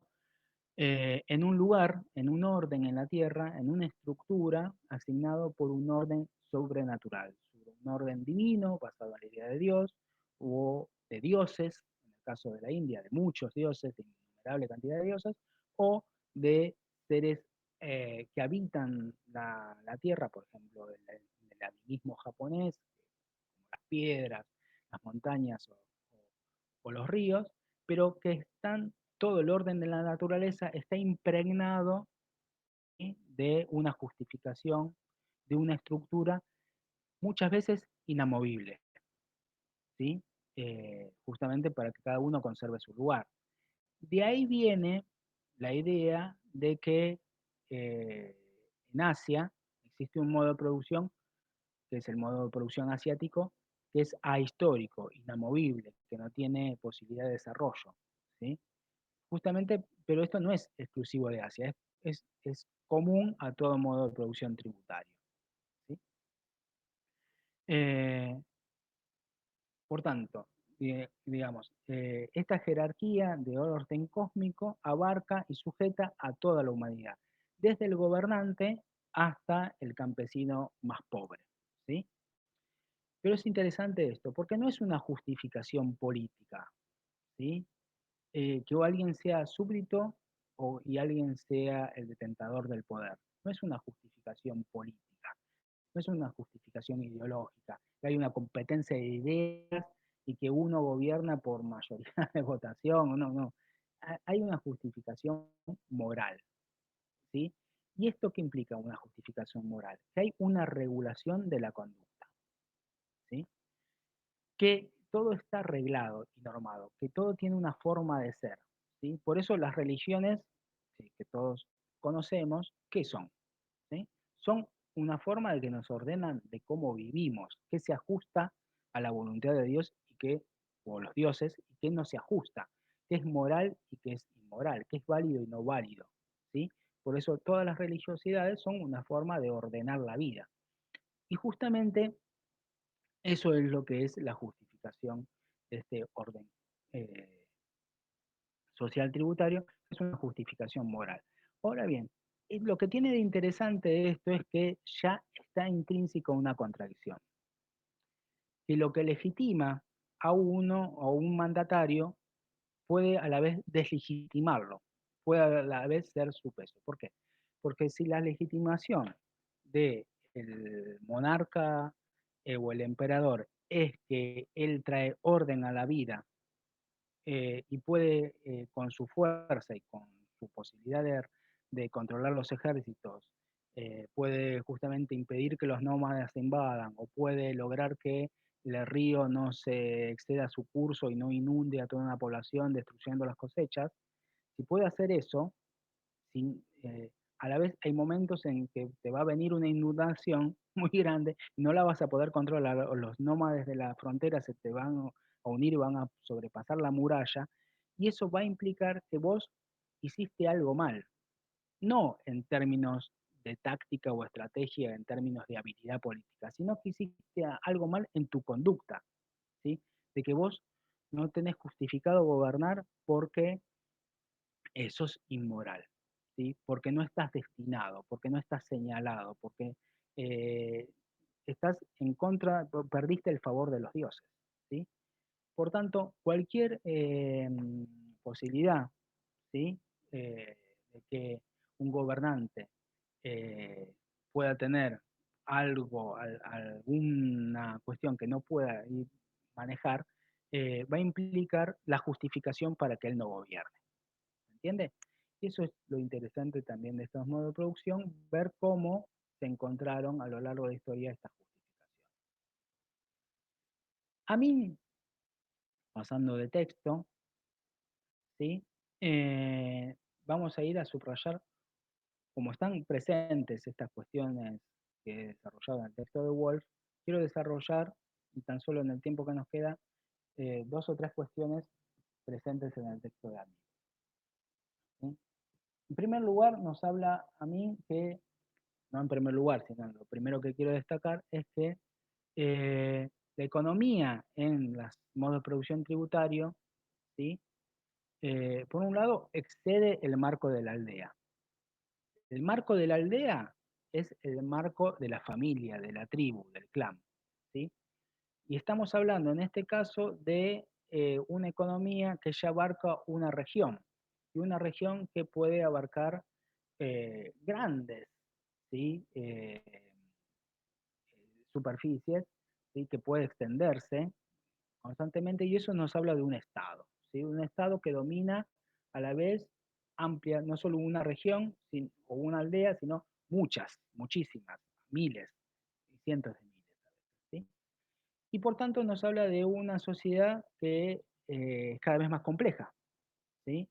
en un lugar, en un orden en la Tierra, en una estructura, asignado por un orden sobrenatural, un orden divino basado en la idea de Dios, o de dioses, en el caso de la India, de muchos dioses, de innumerable cantidad de dioses, o de seres que habitan la Tierra, por ejemplo, el animismo japonés, como las piedras, las montañas o los ríos, pero que todo el orden de la naturaleza está impregnado, ¿sí?, de una justificación, de una estructura muchas veces inamovible, ¿sí? Justamente para que cada uno conserve su lugar. De ahí viene la idea de que en Asia existe un modo de producción, que es el modo de producción asiático, que es ahistórico, inamovible, que no tiene posibilidad de desarrollo, ¿sí? Justamente, pero esto no es exclusivo de Asia, es común a todo modo de producción tributario, ¿sí? Eh, por tanto, digamos, esta jerarquía de orden cósmico abarca y sujeta a toda la humanidad, desde el gobernante hasta el campesino más pobre, ¿sí? Pero es interesante esto, porque no es una justificación política, ¿sí? Que alguien sea súbdito y alguien sea el detentador del poder. No es una justificación política, no es una justificación ideológica, que hay una competencia de ideas y que uno gobierna por mayoría de votación, no, no. Hay una justificación moral, ¿sí? ¿Y esto qué implica una justificación moral? Que hay una regulación de la conducta, ¿sí? Que todo está arreglado y normado, que todo tiene una forma de ser, ¿sí? Por eso las religiones, sí, que todos conocemos, ¿qué son? ¿Sí? Son una forma de que nos ordenan de cómo vivimos, qué se ajusta a la voluntad de Dios y qué, o los dioses, y qué no se ajusta, qué es moral y qué es inmoral, qué es válido y no válido, ¿sí? Por eso todas las religiosidades son una forma de ordenar la vida. Y justamente eso es lo que es la justificación de este orden eh, social tributario, es una justificación moral. Ahora bien, lo que tiene de interesante esto es que ya está intrínseco una contradicción. Que lo que legitima a uno o un mandatario puede a la vez deslegitimarlo, puede a la vez ser su peso. ¿Por qué? Porque si la legitimación del monarca o el emperador es que él trae orden a la vida y puede con su fuerza y con su posibilidad de controlar los ejércitos, puede justamente impedir que los nómadas se invadan o puede lograr que el río no se exceda su curso y no inunde a toda una población destruyendo las cosechas. Si puede hacer eso, sin, a la vez hay momentos en que te va a venir una inundación muy grande y no la vas a poder controlar, o los nómades de la frontera se te van a unir y van a sobrepasar la muralla, y eso va a implicar que vos hiciste algo mal, no en términos de táctica o estrategia, en términos de habilidad política, sino que hiciste algo mal en tu conducta, ¿sí? De que vos no tenés justificado gobernar porque sos inmoral, ¿sí? Porque no estás destinado, porque no estás señalado, porque eh, estás en contra, perdiste el favor de los dioses, ¿sí? Por tanto, cualquier posibilidad, ¿sí? De que un gobernante eh, pueda tener algo, alguna cuestión que no pueda manejar, va a implicar la justificación para que él no gobierne. ¿Entiende? Y eso es lo interesante también de estos modos de producción, ver cómo se encontraron a lo largo de la historia estas justificaciones. A mí, pasando de texto, ¿sí? Eh, vamos a ir a subrayar, como están presentes estas cuestiones que he desarrollado en el texto de Wolf, quiero desarrollar, y tan solo en el tiempo que nos queda, dos o tres cuestiones presentes en el texto de Amigo. ¿Sí? En primer lugar, nos habla a mí que no en primer lugar, sino lo primero que quiero destacar es que la economía en los modos de producción tributario, ¿sí? Por un lado, excede el marco de la aldea. El marco de la aldea es el marco de la familia, de la tribu, del clan, ¿sí? Y estamos hablando en este caso de una economía que ya abarca una región, y una región que puede abarcar grandes, ¿sí? Superficies, ¿sí? Que puede extenderse constantemente, y eso nos habla de un Estado, ¿sí? Un Estado que domina a la vez amplia, no solo una región o una aldea, sino muchas, muchísimas, miles y cientos de miles. ¿Sí? Y por tanto nos habla de una sociedad que es cada vez más compleja, ¿sí?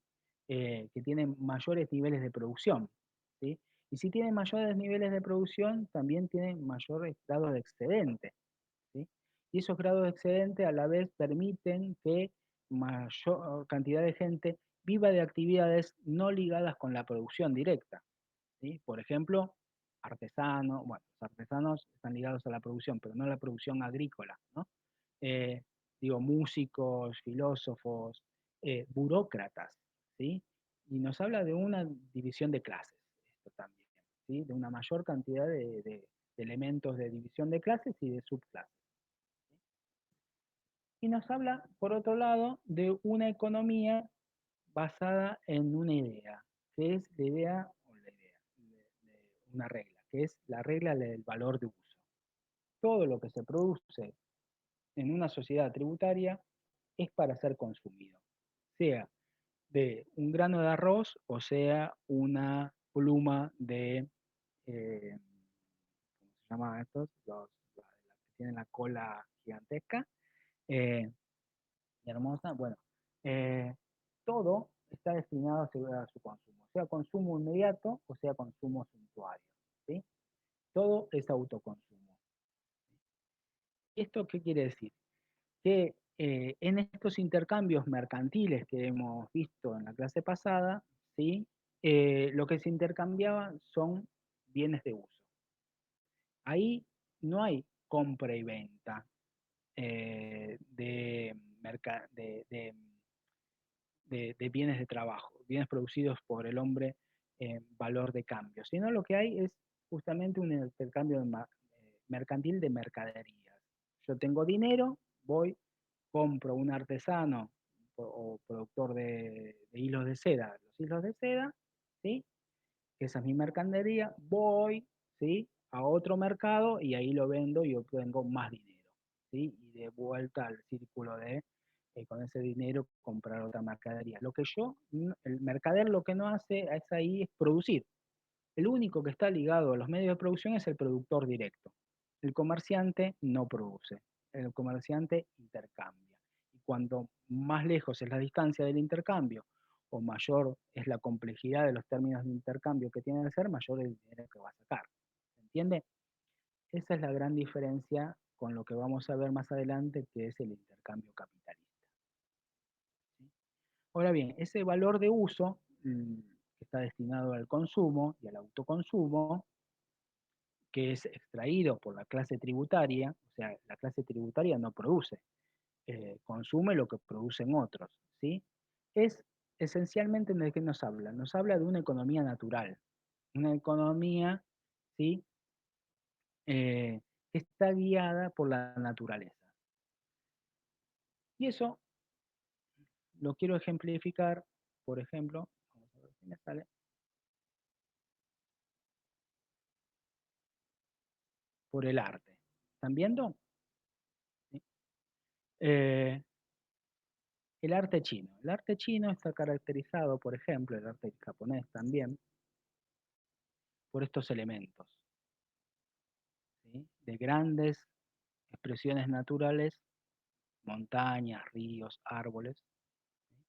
Que tiene mayores niveles de producción, ¿sí? Y si tiene mayores niveles de producción, también tiene mayores grados de excedente, ¿sí? Y esos grados de excedente a la vez permiten que mayor cantidad de gente viva de actividades no ligadas con la producción directa, ¿sí? Por ejemplo, artesanos, bueno, los artesanos están ligados a la producción, pero no a la producción agrícola, ¿no? Eh, digo, músicos, filósofos, burócratas, ¿sí? Y nos habla de una división de clases, esto también, ¿sí? De una mayor cantidad de elementos de división de clases y de subclases. Y nos habla, por otro lado, de una economía basada en una idea, que es la idea, o la idea, de una regla, que es la regla del valor de uso. Todo lo que se produce en una sociedad tributaria es para ser consumido, sea de un grano de arroz o sea una pluma de, ¿cómo se llaman estos? Los que tienen la cola gigantesca, y hermosa. Bueno, todo está destinado a asegurar su consumo, sea consumo inmediato o sea consumo suntuario, ¿sí? Todo es autoconsumo. ¿Esto qué quiere decir? Que en estos intercambios mercantiles que hemos visto en la clase pasada, ¿sí? Lo que se intercambiaba son bienes de uso. Ahí no hay compra y venta de bienes de trabajo, bienes producidos por el hombre en valor de cambio, sino lo que hay es justamente un intercambio mercantil de mercaderías. Yo tengo dinero, voy, compro un artesano o productor de hilos de seda, los hilos de seda, ¿sí? Esa es mi mercadería, voy, ¿sí? A otro mercado y ahí lo vendo y obtengo más dinero, ¿sí? Y de vuelta al círculo de con ese dinero comprar otra mercadería. Lo que el mercader lo que no hace es ahí es producir. El único que está ligado a los medios de producción es el productor directo. El comerciante no produce, el comerciante intercambia. Y cuanto más lejos es la distancia del intercambio o mayor es la complejidad de los términos de intercambio que tiene que ser, mayor es el dinero que va a sacar. ¿Se entiende? Esa es la gran diferencia con lo que vamos a ver más adelante, que es el intercambio capitalista. Ahora bien, ese valor de uso que está destinado al consumo y al autoconsumo, que es extraído por la clase tributaria, o sea, la clase tributaria no produce, consume lo que producen otros, ¿sí? Es esencialmente de qué nos habla. Nos habla de una economía natural, una economía, ¿sí? Que está guiada por la naturaleza. Y eso lo quiero ejemplificar, por ejemplo, vamos a ver si me sale, por el arte. ¿Están viendo? ¿Sí? El arte chino. El arte chino está caracterizado, por ejemplo, el arte japonés también, por estos elementos, ¿sí? De grandes expresiones naturales, montañas, ríos, árboles, ¿sí?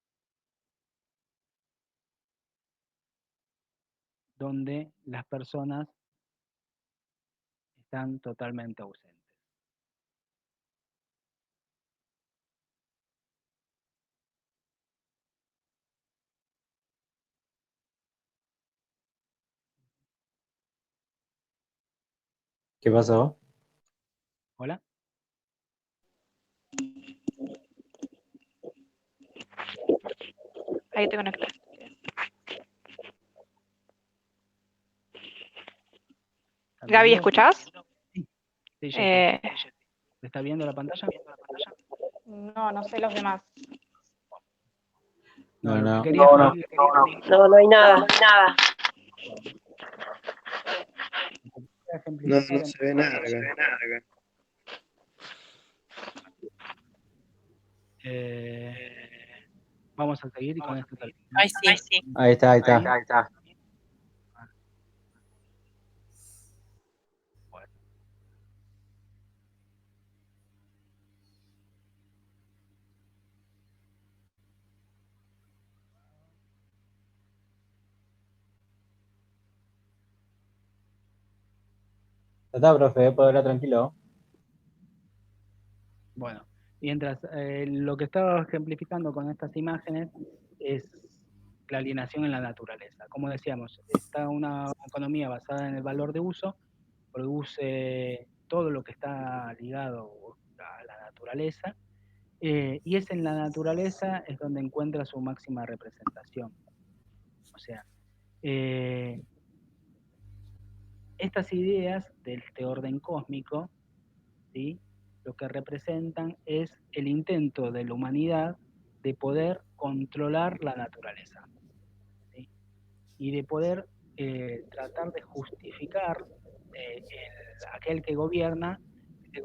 Donde las personas están totalmente ausentes. ¿Qué pasó? ¿Hola? Ahí te conecté. ¿Están Gaby, viendo? ¿escuchás? Sí, sí, yo Eh, ¿Se está viendo la pantalla? no, no sé los demás. No, No, lo que no. quería No, no hay nada. No, ejemplificar no se ve nada acá. vamos a seguir y con esto terminamos. Ay, sí. Ahí está, ahí está. Bueno. Ya está, profe, puedo hablar tranquilo. Bueno, mientras lo que estaba ejemplificando con estas imágenes es la alienación en la naturaleza. Como decíamos, está una economía basada en el valor de uso, produce todo lo que está ligado a la naturaleza, y es en la naturaleza es donde encuentra su máxima representación. O sea, estas ideas de este orden cósmico, ¿sí? Lo que representan es el intento de la humanidad de poder controlar la naturaleza, ¿sí? Y de poder tratar de justificar aquel que gobierna es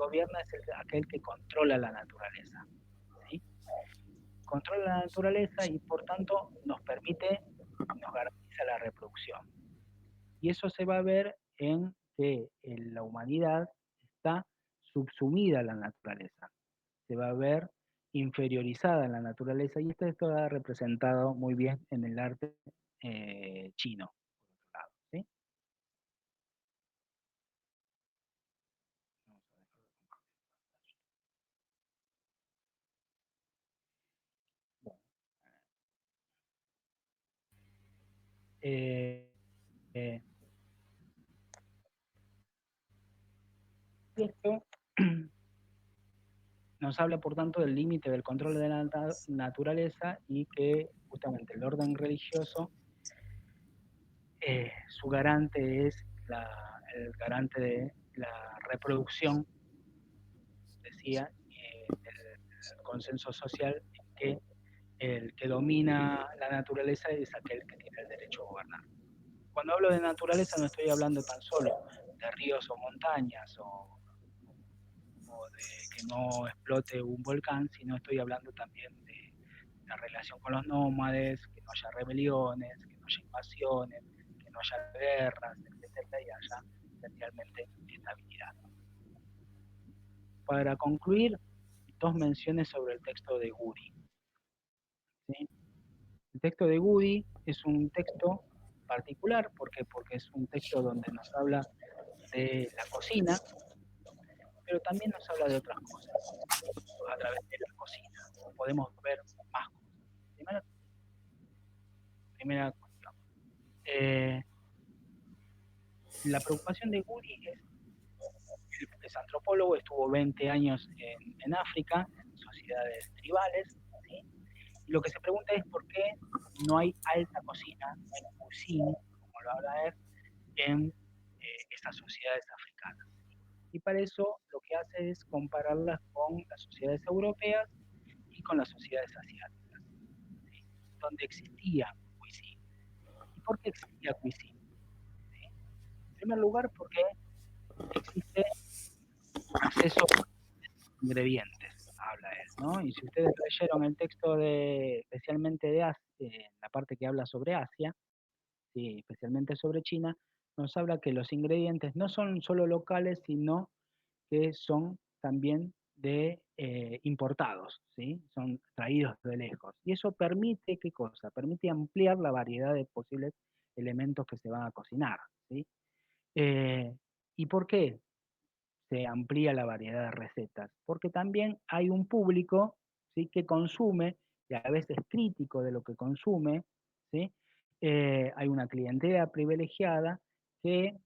aquel que controla la naturaleza, ¿sí? Controla la naturaleza y por tanto nos garantiza la reproducción. Y eso se va a ver en que la humanidad está subsumida a la naturaleza. Se va a ver inferiorizada en la naturaleza, y esto está representado muy bien en el arte chino, por otro lado, ¿sí? Vamos a dejar de compartir pantalla. Bueno, eh, eh, esto nos habla, por tanto, del límite del control de la naturaleza y que justamente el orden religioso, su garante es el garante de la reproducción, decía, del consenso social en que el que domina la naturaleza es aquel que tiene el derecho a gobernar. Cuando hablo de naturaleza no estoy hablando tan solo de ríos o montañas o de que no explote un volcán, sino estoy hablando también de la relación con los nómades, que no haya rebeliones, que no haya invasiones, que no haya guerras, etcétera, y haya esencialmente estabilidad. Para concluir, dos menciones sobre el texto de Goody, ¿sí? El texto de Goody es un texto particular, ¿por qué? Porque es un texto donde nos habla de la cocina, pero también nos habla de otras cosas. A través de la cocina podemos ver más cosas. Primera cuestión. La preocupación de Goody es antropólogo, estuvo 20 años en África, en sociedades tribales, ¿sí? Y lo que se pregunta es por qué no hay alta cocina, no hay cuisine, como lo habla él, en estas sociedades africanas. Y para eso lo que hace es compararlas con las sociedades europeas y con las sociedades asiáticas, ¿sí? Donde existía cuisine. ¿Y por qué existía cuisine? ¿Sí? En primer lugar, porque existe acceso a ingredientes, habla él, ¿no? Y si ustedes leyeron el texto especialmente de Asia, la parte que habla sobre Asia, ¿sí? Especialmente sobre China, nos habla que los ingredientes no son solo locales, sino que son también importados, ¿sí? Son traídos de lejos. Y eso permite, ¿qué cosa? Permite ampliar la variedad de posibles elementos que se van a cocinar, ¿sí? ¿Y por qué se amplía la variedad de recetas? Porque también hay un público, ¿sí? Que consume y a veces crítico de lo que consume, ¿sí? Hay una clientela privilegiada que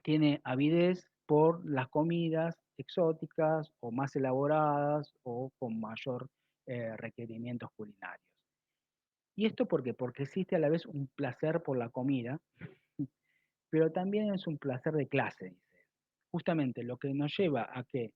tiene avidez por las comidas exóticas o más elaboradas o con mayor requerimientos culinarios. ¿Y esto por qué? Porque existe a la vez un placer por la comida, pero también es un placer de clase, dice. Justamente lo que nos lleva a que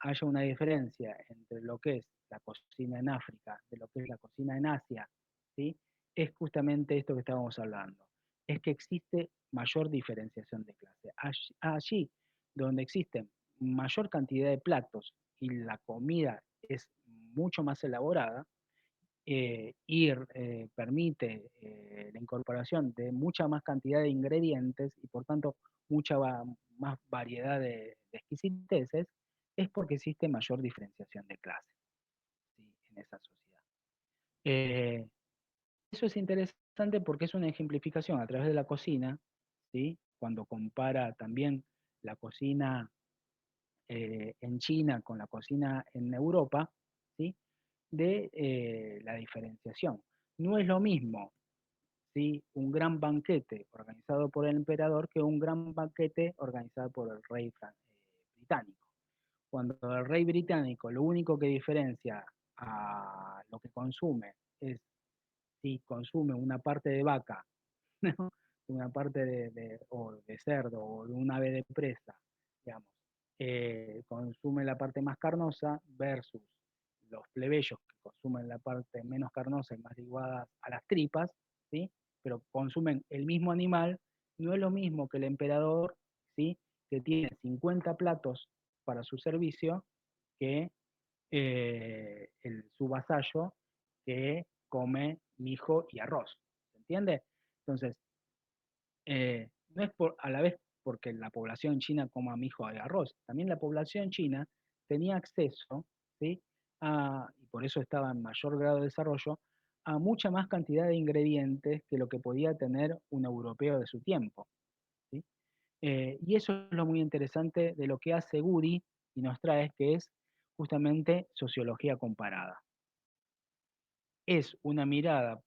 haya una diferencia entre lo que es la cocina en África de lo que es la cocina en Asia, ¿sí? Es justamente esto que estábamos hablando. Es que existe mayor diferenciación de clase. Allí donde existe mayor cantidad de platos y la comida es mucho más elaborada, permite la incorporación de mucha más cantidad de ingredientes y por tanto mucha más variedad de exquisiteces, es porque existe mayor diferenciación de clase, ¿sí? En esa sociedad. Eh, Eso es interesante porque es una ejemplificación a través de la cocina, ¿sí? Cuando compara también la cocina en China con la cocina en Europa, ¿sí? De la diferenciación. No es lo mismo, ¿sí? Un gran banquete organizado por el emperador que un gran banquete organizado por el rey británico. Cuando el rey británico lo único que diferencia a lo que consume es si consume una parte de vaca, ¿no? Una parte o de cerdo o de un ave de presa, digamos, consume la parte más carnosa versus los plebeyos que consumen la parte menos carnosa y más ligada a las tripas, ¿sí? Pero consumen el mismo animal, no es lo mismo que el emperador, ¿sí? Que tiene 50 platos para su servicio que su vasallo que come mijo y arroz, ¿se entiende? Entonces, no es a la vez porque la población china coma mijo y arroz, también la población china tenía acceso, ¿sí? Y por eso estaba en mayor grado de desarrollo, a mucha más cantidad de ingredientes que lo que podía tener un europeo de su tiempo, ¿sí? Y eso es lo muy interesante de lo que hace Goody y nos trae, que es justamente sociología comparada. Es una mirada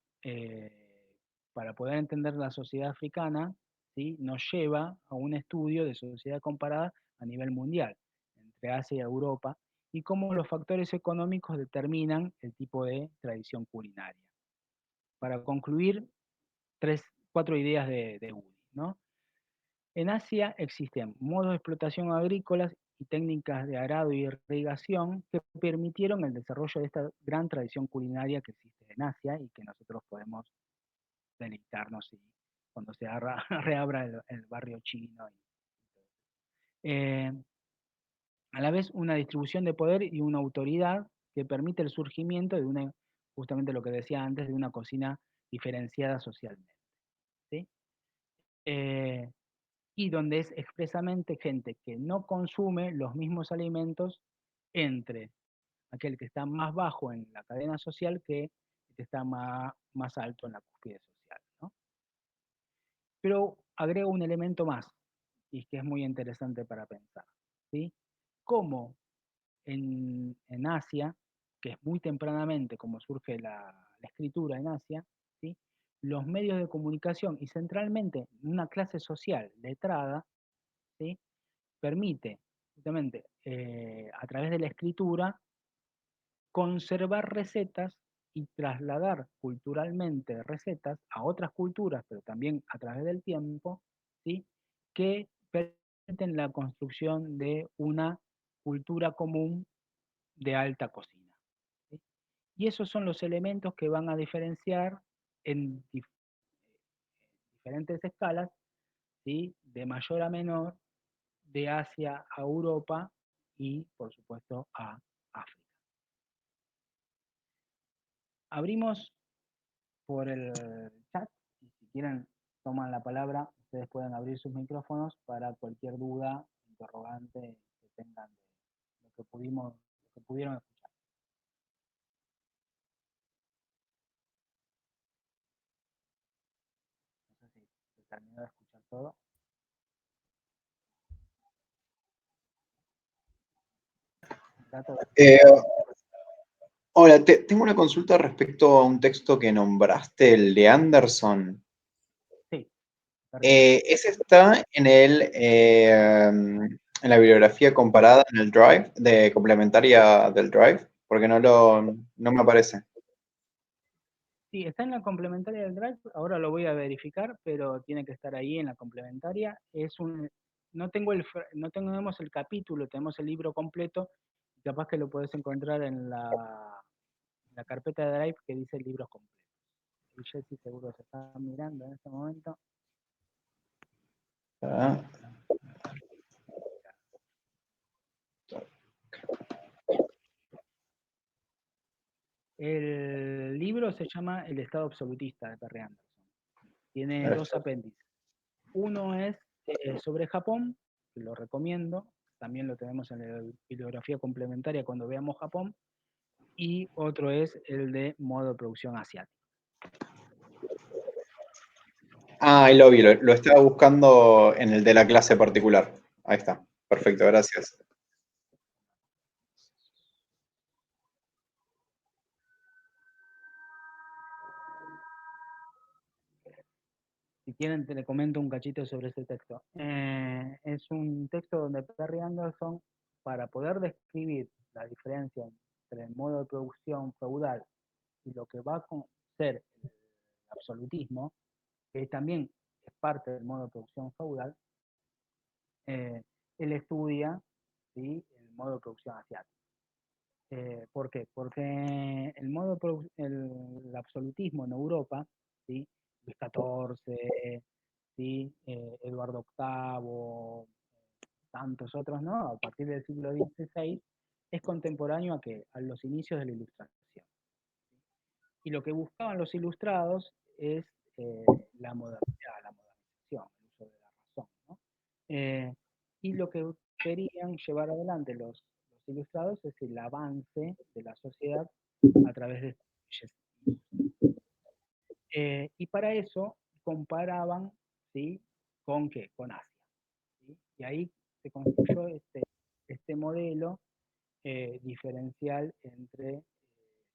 para poder entender la sociedad africana, ¿sí? Nos lleva a un estudio de sociedad comparada a nivel mundial, entre Asia y Europa, y cómo los factores económicos determinan el tipo de tradición culinaria. Para concluir, cuatro ideas de Goody, ¿no? En Asia existen modos de explotación agrícolas y técnicas de arado y irrigación que permitieron el desarrollo de esta gran tradición culinaria que existe en Asia y que nosotros podemos deleitarnos cuando se reabra el barrio chino. Eh, a la vez una distribución de poder y una autoridad que permite el surgimiento de una, justamente lo que decía antes, de una cocina diferenciada socialmente, ¿sí? Y donde es expresamente gente que no consume los mismos alimentos entre aquel que está más bajo en la cadena social que el que está más alto en la cúspide social, ¿no? Pero agrego un elemento más, y que es muy interesante para pensar, ¿sí? Cómo en Asia, que es muy tempranamente como surge la escritura en Asia, ¿sí? Los medios de comunicación y centralmente una clase social letrada, ¿sí? Permite justamente a través de la escritura conservar recetas y trasladar culturalmente recetas a otras culturas, pero también a través del tiempo, ¿sí? Que permiten la construcción de una cultura común de alta cocina, ¿sí? Y esos son los elementos que van a diferenciar en diferentes escalas, ¿sí? De mayor a menor, de Asia a Europa y, por supuesto, a África. Abrimos por el chat y si quieren toman la palabra, ustedes pueden abrir sus micrófonos para cualquier duda, interrogante que tengan de lo que pudieron escuchar. No sé si se terminó de escuchar todo. Hola, tengo una consulta respecto a un texto que nombraste, el de Anderson. Sí. ¿Ese está en la bibliografía comparada en el Drive, de complementaria del Drive? Porque no me aparece. Sí, está en la complementaria del Drive, ahora lo voy a verificar, pero tiene que estar ahí en la complementaria. No tenemos el capítulo, tenemos el libro completo, y capaz que lo podés encontrar en la carpeta de Drive que dice libros completos. Y Jessy seguro se está mirando en este momento. Ah. El libro se llama El Estado Absolutista de Perry Anderson. Tiene dos apéndices. Uno es sobre Japón, que lo recomiendo. También lo tenemos en la bibliografía complementaria cuando veamos Japón. Y otro es el de modo de producción asiático. Ahí lo vi, lo estaba buscando en el de la clase particular. Ahí está. Perfecto, gracias. Si quieren, te le comento un cachito sobre ese texto. Es un texto donde Perry Anderson, para poder describir la diferencia entre el modo de producción feudal y lo que va a ser el absolutismo, que también es parte del modo de producción feudal, él estudia, ¿sí?, el modo de producción asiático. ¿Por qué? Porque el absolutismo en Europa, ¿sí?, Luis XIV, ¿sí?, Eduardo VIII, tantos otros, ¿no? A partir del siglo XVI, es contemporáneo a los inicios de la Ilustración. Y lo que buscaban los ilustrados es la modernidad, la modernización, el uso de la razón, ¿no? Y lo que querían llevar adelante los ilustrados es el avance de la sociedad a través de estas leyes. Y para eso comparaban, ¿sí? ¿Con qué? Con Asia. ¿Sí? Y ahí se construyó este modelo diferencial entre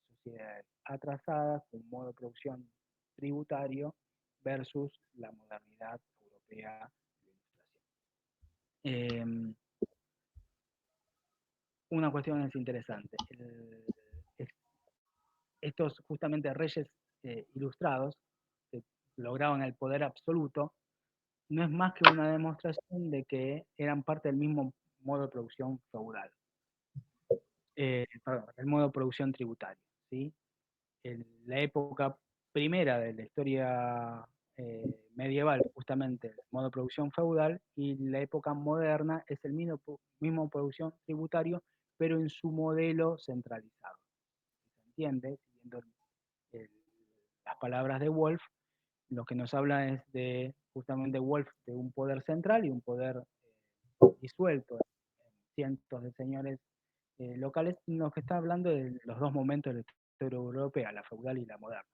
sociedades atrasadas, un modo de producción tributario, versus la modernidad europea de la ilustración. Una cuestión es interesante. Estos justamente reyes ilustrados que lograban el poder absoluto, no es más que una demostración de que eran parte del mismo modo de producción feudal. Perdón, el modo de producción tributario, ¿sí? En la época primera de la historia medieval, justamente el modo de producción feudal, y la época moderna es el mismo producción tributario, pero en su modelo centralizado. ¿Se entiende? Siguiendo las palabras de Wolf, lo que nos habla es de, justamente Wolf, de un poder central y un poder disuelto en cientos de señores locales, lo que está hablando de los dos momentos de la historia europea, la feudal y la moderna.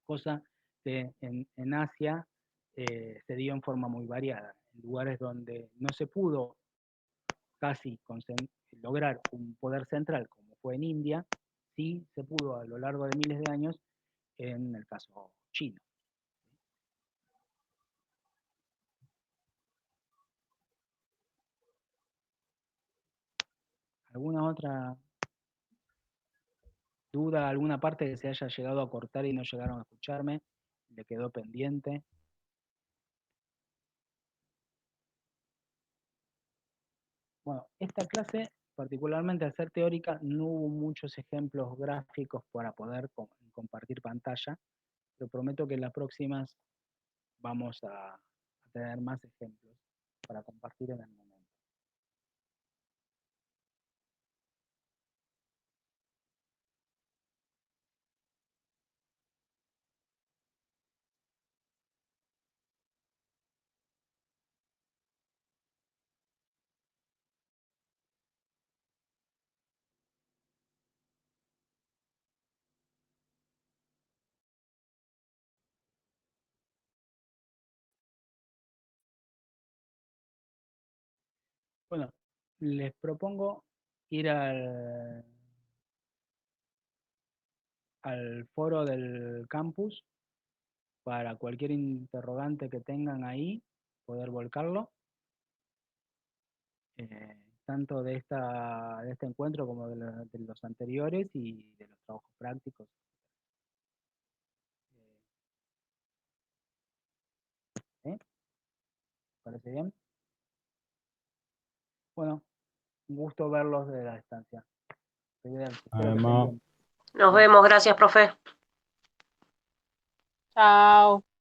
Cosa que en Asia se dio en forma muy variada, en lugares donde no se pudo casi lograr un poder central como fue en India, sí se pudo a lo largo de miles de años en el caso chino. ¿Alguna otra duda, alguna parte que se haya llegado a cortar y no llegaron a escucharme? ¿Le quedó pendiente? Bueno, esta clase, particularmente al ser teórica, no hubo muchos ejemplos gráficos para poder compartir pantalla, pero prometo que en las próximas vamos a tener más ejemplos para compartir en el momento. Bueno, les propongo ir al foro del campus para cualquier interrogante que tengan ahí, poder volcarlo, tanto de este encuentro como de los anteriores y de los trabajos prácticos. ¿Parece bien? Bueno, un gusto verlos desde la distancia. Espero que estén bien. Nos vemos, gracias, profe. Chao.